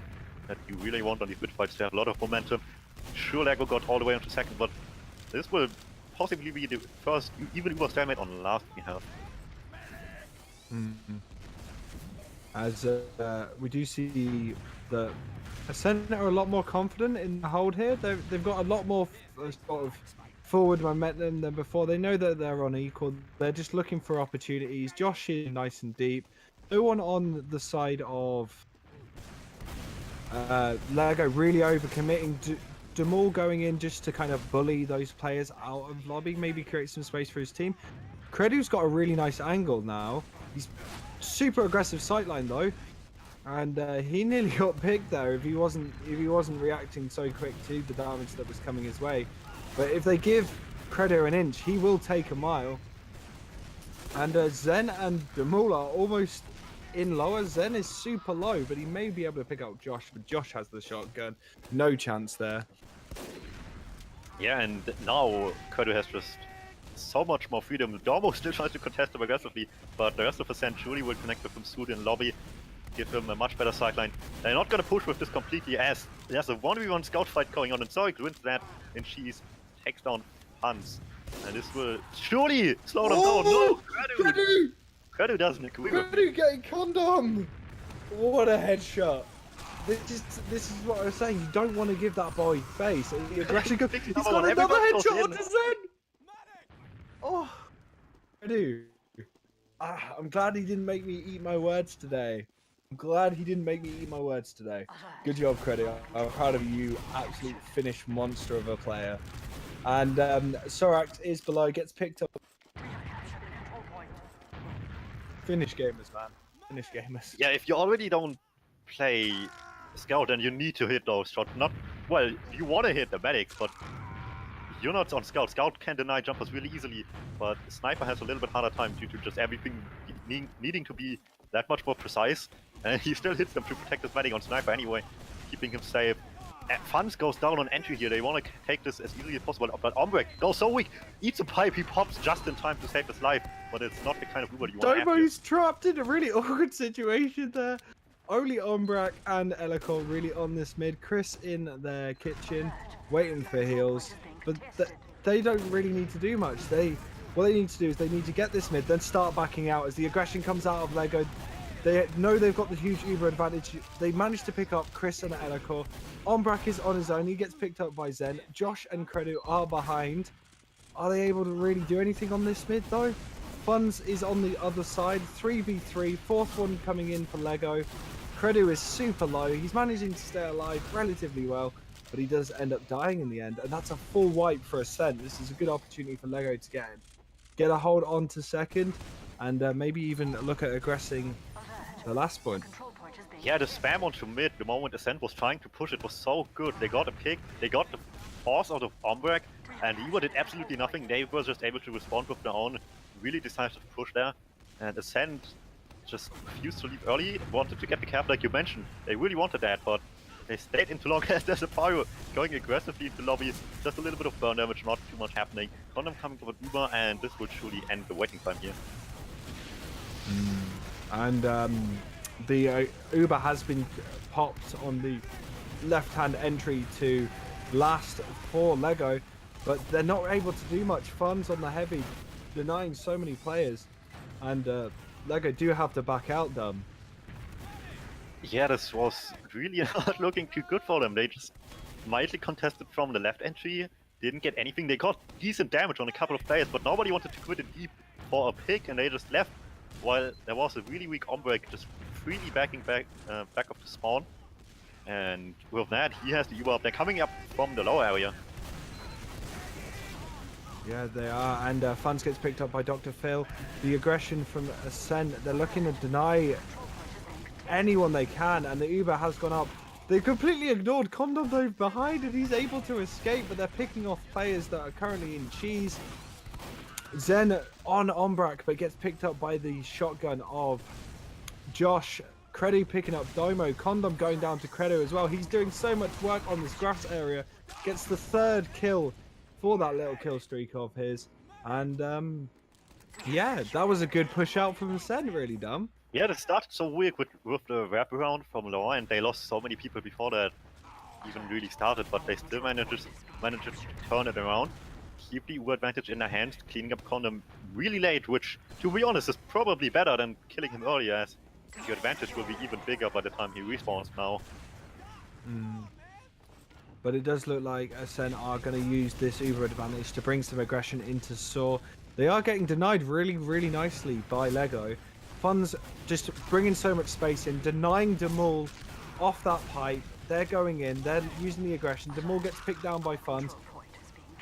that you really want on these mid fights. They have a lot of momentum. Sure, Lego got all the way into second, but this will possibly be the first even Uber stalemate on the last we have. As we do see the Ascent are a lot more confident in the hold here. They've got a lot more sort of forward momentum than before. They know that they're on equal. They're just looking for opportunities. Josh is nice and deep. No one on the side of Lego really overcommitting. Demul going in just to kind of bully those players out of lobby, maybe create some space for his team. Credu's got a really nice angle now. He's super aggressive sightline though, and he nearly got picked there if he wasn't reacting so quick to the damage that was coming his way. But if they give Credu an inch, he will take a mile. And Zen and Demul are almost in lower. Zen is super low, but he may be able to pick up Josh, but Josh has the shotgun. No chance there. Yeah, and now Credu has just so much more freedom. Dormo still tries to contest him aggressively, but the rest of Ascent surely will connect with him soon in lobby, give him a much better sideline. They're not going to push with this completely as there's a 1v1 scout fight going on, and Zorik wins that, and Cheese takes down Hans. And this will surely slow them down. No, Credu! Credu doesn't agree with Credu getting condom! What a headshot. This is what I was saying. You don't want to give that boy face. The aggression goes. He's got another headshot onto Zen! Oh, Credu. I'm glad he didn't make me eat my words today. I'm glad he didn't make me eat my words today. Good job, Credu. I'm proud of you. Absolute finished monster of a player. And Sorax is below, gets picked up. Finish gamers, man. Finish gamers. Yeah, if you already don't play Scout, then you need to hit those shots. Not well, you want to hit the medics, but you're not on Scout. Scout can deny jumpers really easily, but Sniper has a little bit harder time due to just everything needing to be that much more precise. And he still hits them to protect his medic on Sniper anyway, keeping him safe. Funds goes down on entry here. They want to take this as easily as possible, but Ombrek goes so weak. Eats a pipe, he pops just in time to save his life, but it's not the kind of Uber you want to have. Domo's trapped in a really awkward situation there. Only Ombrek and Elikor really on this mid. Chris in their kitchen, waiting for heals, but they don't really need to do much. What they need to do is they need to get this mid, then start backing out as the aggression comes out of Lego. They know they've got the huge Uber advantage. They managed to pick up Chris and Elikor. Ombrek is on his own. He gets picked up by Zen. Josh and Credu are behind. Are they able to really do anything on this mid though? Funds is on the other side. 3v3. Fourth one coming in for Lego. Credu is super low. He's managing to stay alive relatively well, but he does end up dying in the end. And that's a full wipe for Ascent. This is a good opportunity for Lego to get a hold on to second, and maybe even look at aggressing the last point. Yeah, the spam onto mid, the moment Ascent was trying to push it was so good. They got a pick, they got the force out of Ombrek, and Evo did absolutely nothing. They were just able to respond with their own really decisive push there. And Ascent just refused to leave early, wanted to get the cap like you mentioned. They really wanted that, but they stayed into long as there's a pyro going aggressively into lobby. Just a little bit of burn damage, not too much happening. Condom coming with Uber, and this will surely end the waiting time here. And the Uber has been popped on the left-hand entry to last for Lego, but they're not able to do much. Funds on the heavy denying so many players, and Lego do have to back out, Dumb. Yeah, this was really not looking too good for them. They just mildly contested from the left entry, didn't get anything. They got decent damage on a couple of players, but nobody wanted to quit it deep for a pick, and they just left. While there was a really weak Ombrek just freely backing back of the spawn. And with that, he has the Uber up. They're coming up from the low area. Yeah, they are, and Funds gets picked up by Dr. Phil. The aggression from Ascent, they're looking to deny anyone they can, and the Uber has gone up. They completely ignored Condom though behind, and he's able to escape, but they're picking off players that are currently in cheese. Zen on Ombrak, but gets picked up by the shotgun of Josh. Credu picking up Domo. Condom going down to Credu as well. He's doing so much work on this grass area. Gets the 3rd kill for that little kill streak of his. And yeah, that was a good push out from Ascent, really, Dumb. Yeah, they started so weird with the wraparound from low, and they lost so many people before that even really started, but they still managed to turn it around, keep the Uber advantage in their hands, cleaning up Condom really late, which, to be honest, is probably better than killing him earlier, as the advantage will be even bigger by the time he respawns now. But it does look like Ascent are going to use this Uber advantage to bring some aggression into Saw. They are getting denied really, really nicely by Lego. Funds just bringing so much space in, denying Demul off that pipe. They're going in, they're using the aggression. Demul gets picked down by Funds.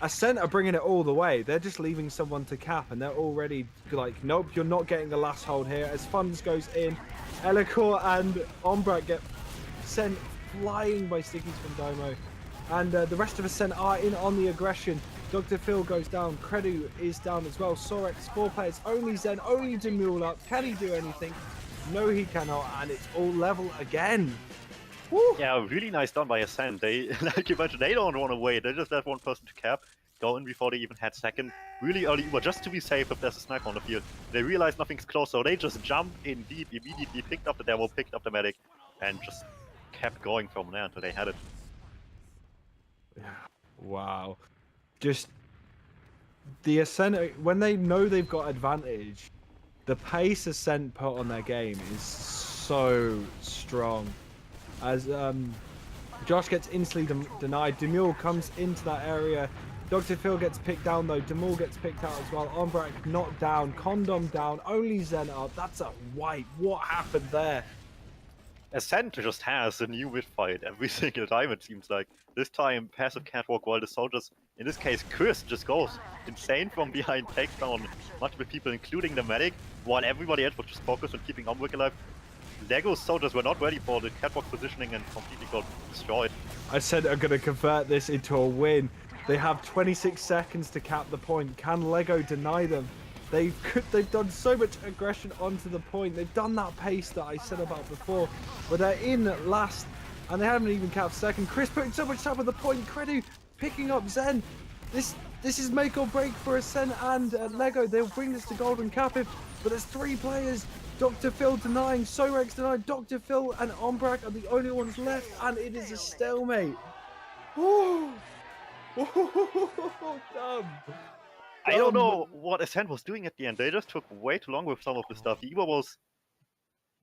Ascent are bringing it all the way. They're just leaving someone to cap, and they're already like, nope, you're not getting a last hold here. As Funds goes in, Elikor and Ombrak get sent flying by stickies from Domo. And the rest of Ascent are in on the aggression. Dr. Phil goes down. Credu is down as well. Sorex, 4 players. Only Zen, only Demule up. Can he do anything? No, he cannot. And it's all level again. Woo! Yeah, really nice done by Ascent. They, like you mentioned, they don't want to wait. They just let one person to cap, go in before they even had second. Really early Uber, just to be safe if there's a sniper on the field. They realize nothing's close, so they just jumped in deep, immediately picked up the demo, picked up the medic, and just kept going from there until they had it. Wow. Just the Ascent, when they know they've got advantage, the pace Ascent put on their game is so strong. As Josh gets instantly denied, Demule comes into that area. Dr. Phil gets picked down though. Demule gets picked out as well. Ombrak not down. Condom down. Only Zen up. That's a wipe. What happened there? Ascent just has a new mid fight every single time, it seems like. This time, passive catwalk, while the soldiers, in this case Chris, just goes insane from behind, takes down multiple people, including the medic, while everybody else was just focused on keeping Ombrick alive. Lego's soldiers were not ready for the catwalk positioning and completely got destroyed. Ascent are going to convert this into a win. They have 26 seconds to cap the point. Can Lego deny them? They've done so much aggression onto the point. They've done that pace that I said about before, but they're in last, and they haven't even capped second. Chris putting so much time on the point. Credu picking up Zen. This is make or break for Ascent and Lego. They'll bring this to golden cap if, but there's 3 players. Dr. Phil denying, Sorex denied. Dr. Phil and Ombrak are the only ones left, and it is a stalemate. Oh, dumb. I don't know what Ascent was doing at the end. They just took way too long with some of the stuff. The Evo was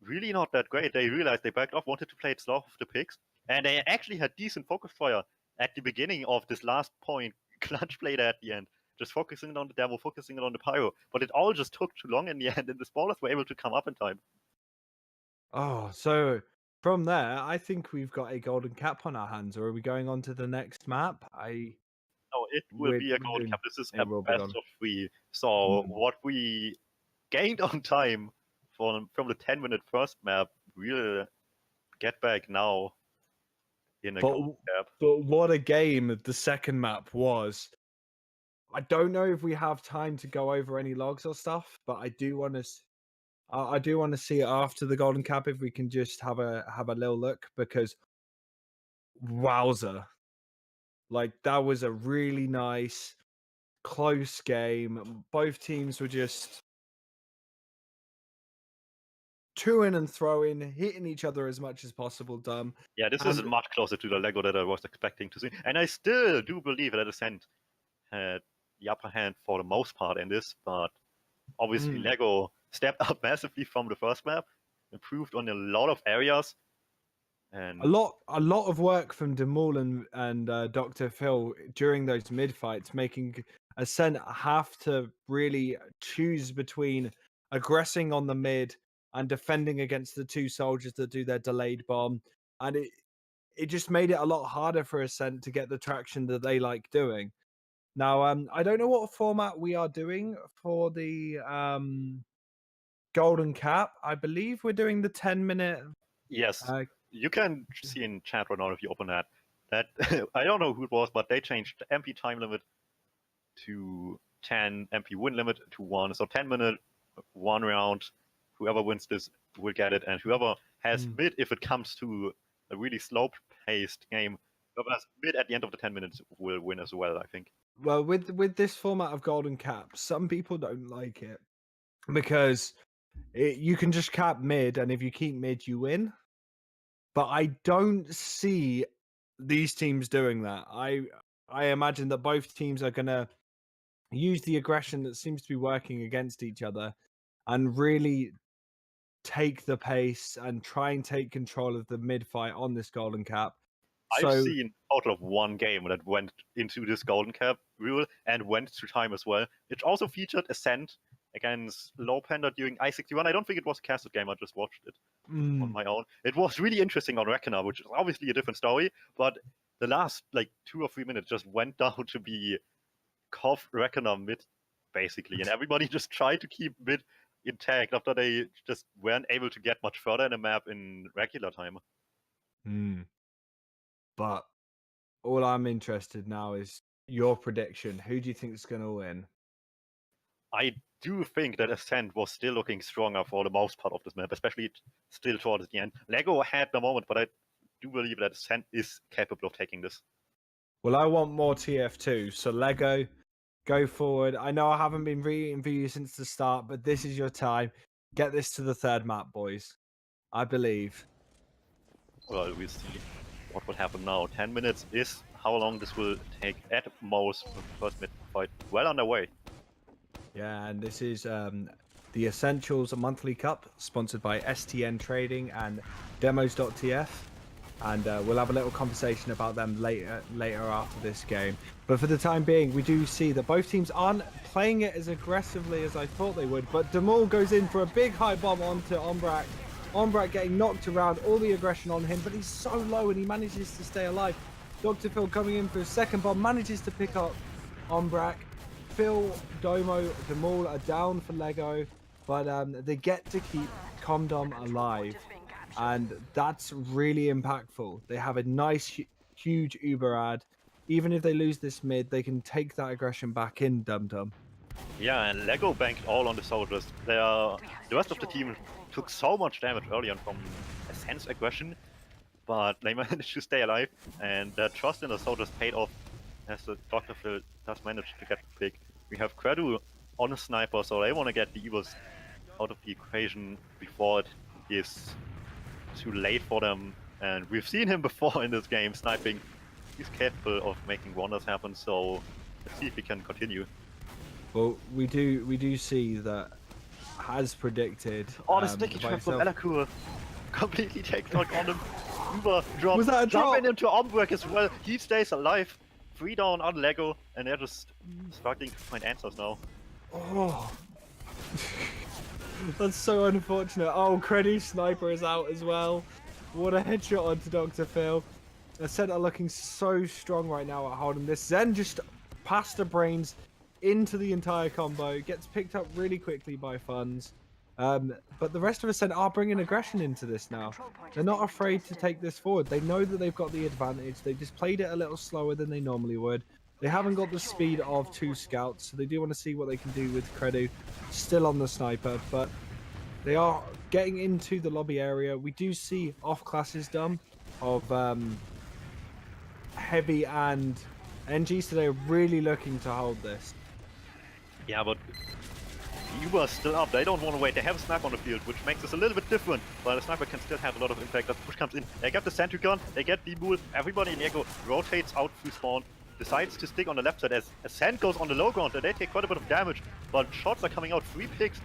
really not that great. They realized they backed off, wanted to play it slow with the picks, and they actually had decent focus fire at the beginning of this last point. Clutch play there at the end, just focusing on the demo, focusing on the pyro, but it all just took too long in the end, and the spawners were able to come up in time. Oh, so from there, I think we've got a golden cap on our hands. Or are we going on to the next map? No, it will be a gold cap. This is a best of 3. So what we gained on time from the 10-minute first map, we'll get back now in a gold cap. But what a game the second map was. I don't know if we have time to go over any logs or stuff, but I do want to see it after the golden cap if we can just have a little look, because wowza. Like, that was a really nice, close game. Both teams were just to-ing and throwing, hitting each other as much as possible, dumb. Yeah, this is much closer to the Lego that I was expecting to see. And I still do believe that Ascent had the upper hand for the most part in this, but obviously Mm. Lego stepped up massively from the first map, improved on a lot of areas, and A lot of work from Demol and Dr. Phil during those mid fights, making Ascent have to really choose between aggressing on the mid and defending against the two soldiers that do their delayed bomb, and it just made it a lot harder for Ascent to get the traction that they like doing. Now, I don't know what format we are doing for the Golden Cap. I believe we're doing the 10-minute. yes, you can see in chat right now if you open that I don't know who it was, but they changed the MP time limit to 10, MP win limit to 1. So 10-minute, 1 round. Whoever wins this will get it, and whoever has mid, if it comes to a really slow-paced game, whoever has mid at the end of the 10 minutes will win as well, I think. Well, with this format of Golden Cap, some people don't like it because you can just cap mid, and if you keep mid, you win. But I don't see these teams doing that. I imagine that both teams are gonna use the aggression that seems to be working against each other and really take the pace and try and take control of the mid fight on this Golden Cap. I've So seen a total of one game that went into this Golden Cap rule and went to time as well. It also featured Ascent against Low Panda during I-61. I don't think it was a casted game, I just watched it on my own. It was really interesting on Reckoner, which is obviously a different story, but the last like 2 or 3 minutes just went down to be Cov Reckoner mid, basically, and everybody just tried to keep mid intact after they just weren't able to get much further in the map in regular time. But all I'm interested now is your prediction. Who do you think is going to win? I do think that Ascent was still looking stronger for the most part of this map, especially still towards the end. Lego had the moment, but I do believe that Ascent is capable of taking this. Well, I want more TF2, so Lego, go forward. I know I haven't been reading for you since the start, but this is your time. Get this to the third map, boys. I believe. Well, we'll see what will happen now. 10 minutes is how long this will take at most with the first mid fight. Well underway. Yeah, and this is the Essentials Monthly Cup, sponsored by STN Trading and Demos.TF. And we'll have a little conversation about them later after this game. But for the time being, we do see that both teams aren't playing it as aggressively as I thought they would. But Demol goes in for a big high bomb onto Ombrak. Ombrak getting knocked around, all the aggression on him, but he's so low and he manages to stay alive. Dr. Phil coming in for a second bomb, manages to pick up Ombrak. Phil, Domo, Demol are down for Lego, but they get to keep Comdom alive. And that's really impactful. They have a nice, huge Uber ad. Even if they lose this mid, they can take that aggression back in Dum Dum. Yeah, and Lego banked all on the soldiers. The rest of the team took so much damage early on from Ascent's aggression, but they managed to stay alive, and their trust in the soldiers paid off as the Dr. Phil does manage to get the pick. We have Credu on a sniper, so they want to get the Evils out of the equation before it is too late for them. And we've seen him before in this game sniping. He's capable of making wonders happen, so let's see if he can continue. Well, we do see that, as predicted. Oh, the sticky trap from Elakur completely takes out on him. Uber drop. Was that a drop? Jumping into Ombrak as well. He stays alive. 3 down on Lego, and they're just struggling to find answers now. Oh. That's so unfortunate. Oh, Credu sniper is out as well. What a headshot onto Dr. Phil. Ascent are looking so strong right now at holding this. Zen just pasta brains into the entire combo. Gets picked up really quickly by Funds. But the rest of Ascent are bringing aggression into this now. They're not afraid to take this forward. They know that they've got the advantage. They just played it a little slower than they normally would. They haven't got the speed of 2 scouts, so they do want to see what they can do with Credu still on the sniper, but they are getting into the lobby area. We do see off classes done of Heavy and NG, so they're really looking to hold this. Yeah, but you are still up. They don't want to wait. They have a sniper on the field, which makes this a little bit different. But the sniper can still have a lot of impact. The push comes in. They get the sentry gun. They get the bull. Everybody in Echo rotates out through spawn. decides to stick on the left side as Ascent goes on the low ground and they take quite a bit of damage, but shots are coming out. 3 picks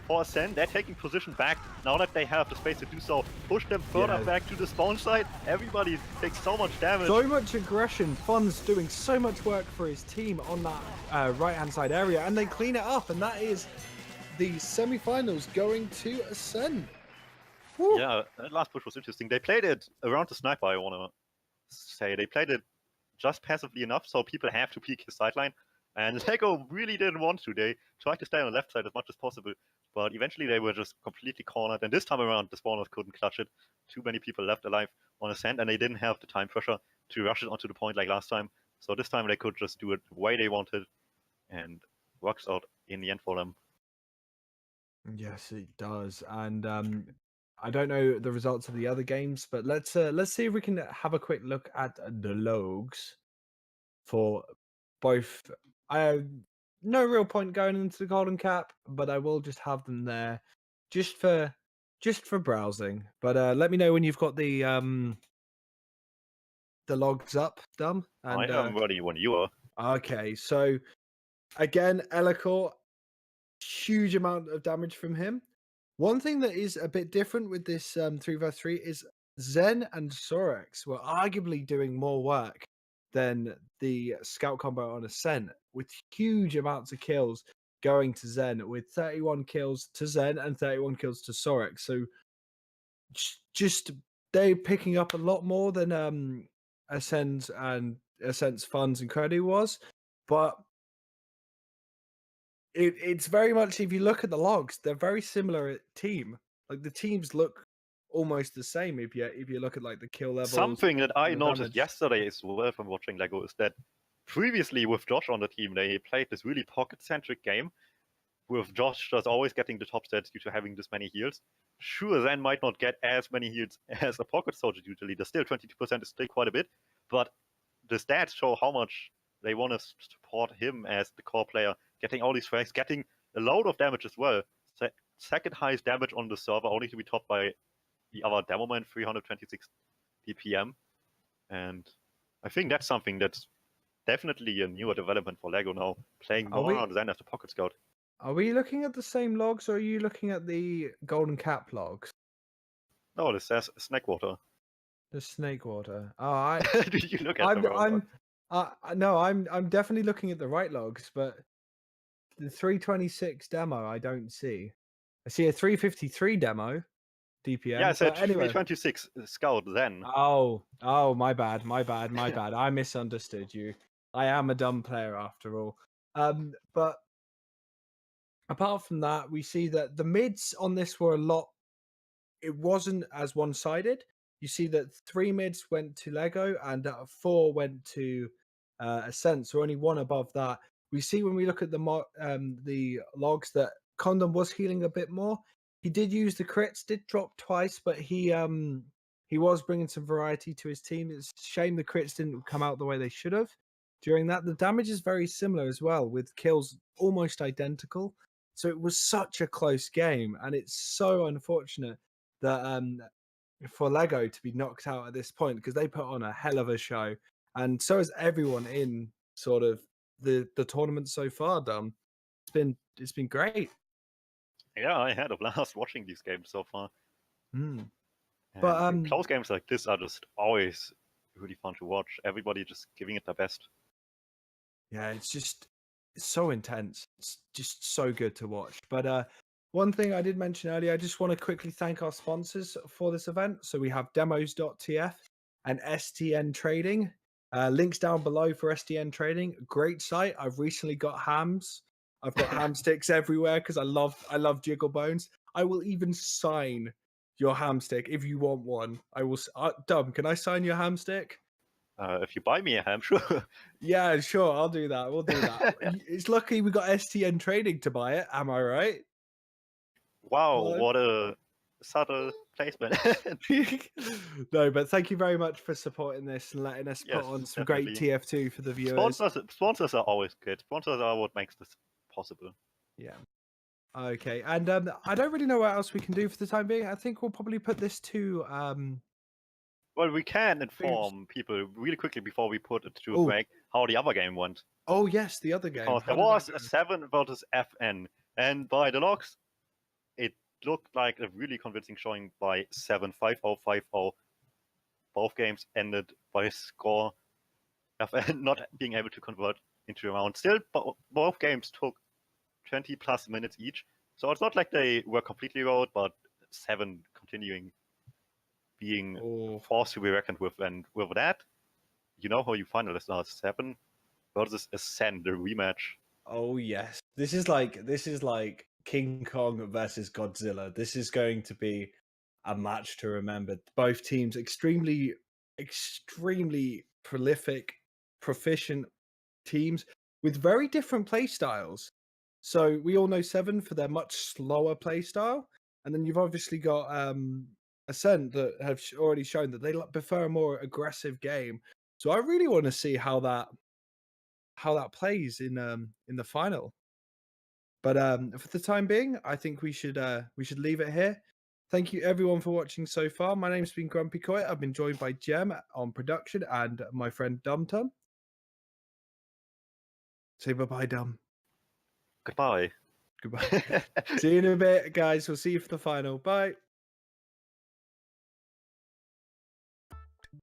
for Ascent. They're taking position back now that they have the space to do so. Push them further back to the spawn site. Everybody takes so much damage. So much aggression. Fun's doing so much work for his team on that right-hand side area, and they clean it up, and that is the semi-finals going to Ascent. Woo. Yeah, that last push was interesting. They played it around the sniper, I want to say. They played it just passively enough, so people have to peek his sideline. And Lego really didn't want to. They tried to stay on the left side as much as possible, but eventually they were just completely cornered. And this time around, the spawners couldn't clutch it. Too many people left alive on Ascent, and they didn't have the time pressure to rush it onto the point like last time. So this time they could just do it the way they wanted, and works out in the end for them. Yes, it does. And I don't know the results of the other games, but let's see if we can have a quick look at the logs for both. I have no real point going into the Golden Cap, but I will just have them there just for browsing. But let me know when you've got the logs up, Dum. And I am ready when you are. okay, so again, Elikor, huge amount of damage from him. One thing that is a bit different with this 3v3 is Zen and Sorex were arguably doing more work than the scout combo on Ascent, with huge amounts of kills going to Zen, with 31 kills to Zen and 31 kills to Sorex. So just they picking up a lot more than Ascent's funds and Credit was, but it's very much, if you look at the logs, they're very similar team. Like the teams look almost the same if you look at like the kill levels. Something that I the noticed damage. yesterday as well from watching Lego is that previously with Josh on the team, they played this really pocket-centric game with Josh just always getting the top stats due to having this many heals. Sure, Zen might not get as many heals as a pocket soldier usually. There's still 22% is still quite a bit, but the stats show how much they want to support him as the core player, getting all these frags, getting a load of damage as well. Second highest damage on the server, only to be topped by the other Demoman, 326 DPM. And I think that's something that's definitely a newer development for Lego now, playing more on Zen as the pocket scout. Are we looking at the same logs, or are you looking at the Golden Cap logs? No, this says Snackwater. The Snake Water. Oh, Did you look at the wrong log? no, I'm definitely looking at the right logs, but the 326 demo I don't see. I see a 353 demo DPM. Yeah, I said anyway. 326 scout then. Oh, my bad. I misunderstood you. I am a dumb player after all. But apart from that, we see that the mids on this were a lot. It wasn't as one-sided. You see that 3 mids went to Lego and 4 went to Ascent, so only 1 above that. We see when we look at the logs that Condom was healing a bit more. He did use the crits, did drop twice, but he was bringing some variety to his team. It's a shame the crits didn't come out the way they should have during that. The damage is very similar as well, with kills almost identical. So it was such a close game, and it's so unfortunate that for Lego to be knocked out at this point, because they put on a hell of a show, and so has everyone in sort of the tournament so far. Done. It's been great. Yeah, I had a blast watching these games so far. Mm. But close games like this are just always really fun to watch. Everybody just giving it their best. Yeah, it's so intense. It's just so good to watch. But one thing I did mention earlier, I just want to quickly thank our sponsors for this event. So we have Demos.TF and STN Trading. Links down below for STN Trading. Great site. I've recently got hams. I've got ham sticks everywhere because I love jiggle bones. I will even sign your ham stick if you want one. I will. Dub, can I sign your ham stick? If you buy me a ham, sure. Yeah, sure. I'll do that. We'll do that. It's lucky we got STN Trading to buy it. Am I right? Wow, what a subtle placement. No, but thank you very much for supporting this and letting us put on some great TF2 for the viewers. Sponsors are always good. Sponsors are what makes this possible. Yeah. Okay, and I don't really know what else we can do for the time being. I think we'll probably put this to Well, we can inform people really quickly before we put it to a Oh, break how the other game went. oh yes, the other game. Because How there did that was go? a 7 versus FN, and by the logs, it looked like a really convincing showing by 7 5-0, 5-0. Both games ended by score FN not being able to convert into a round. Still, both games took 20 plus minutes each, so it's not like they were completely rolled, but 7 continuing being Oh, forced to be reckoned with. And with that, you know how you finalists are 7 versus Ascent, the rematch. oh yes. This is like King Kong versus Godzilla. This is going to be a match to remember. Both teams extremely, extremely prolific, proficient teams with very different play styles. So we all know Seven for their much slower play style, and then you've obviously got Ascent that have already shown that they prefer a more aggressive game. So I really want to see how that plays in the final. But for the time being, I think we should leave it here. Thank you everyone for watching so far. My name's been Grumpy Coy. I've been joined by Jem on production and my friend Dumtum. Say bye bye, Dum. Goodbye. Goodbye. See you in a bit, guys. We'll see you for the final. Bye.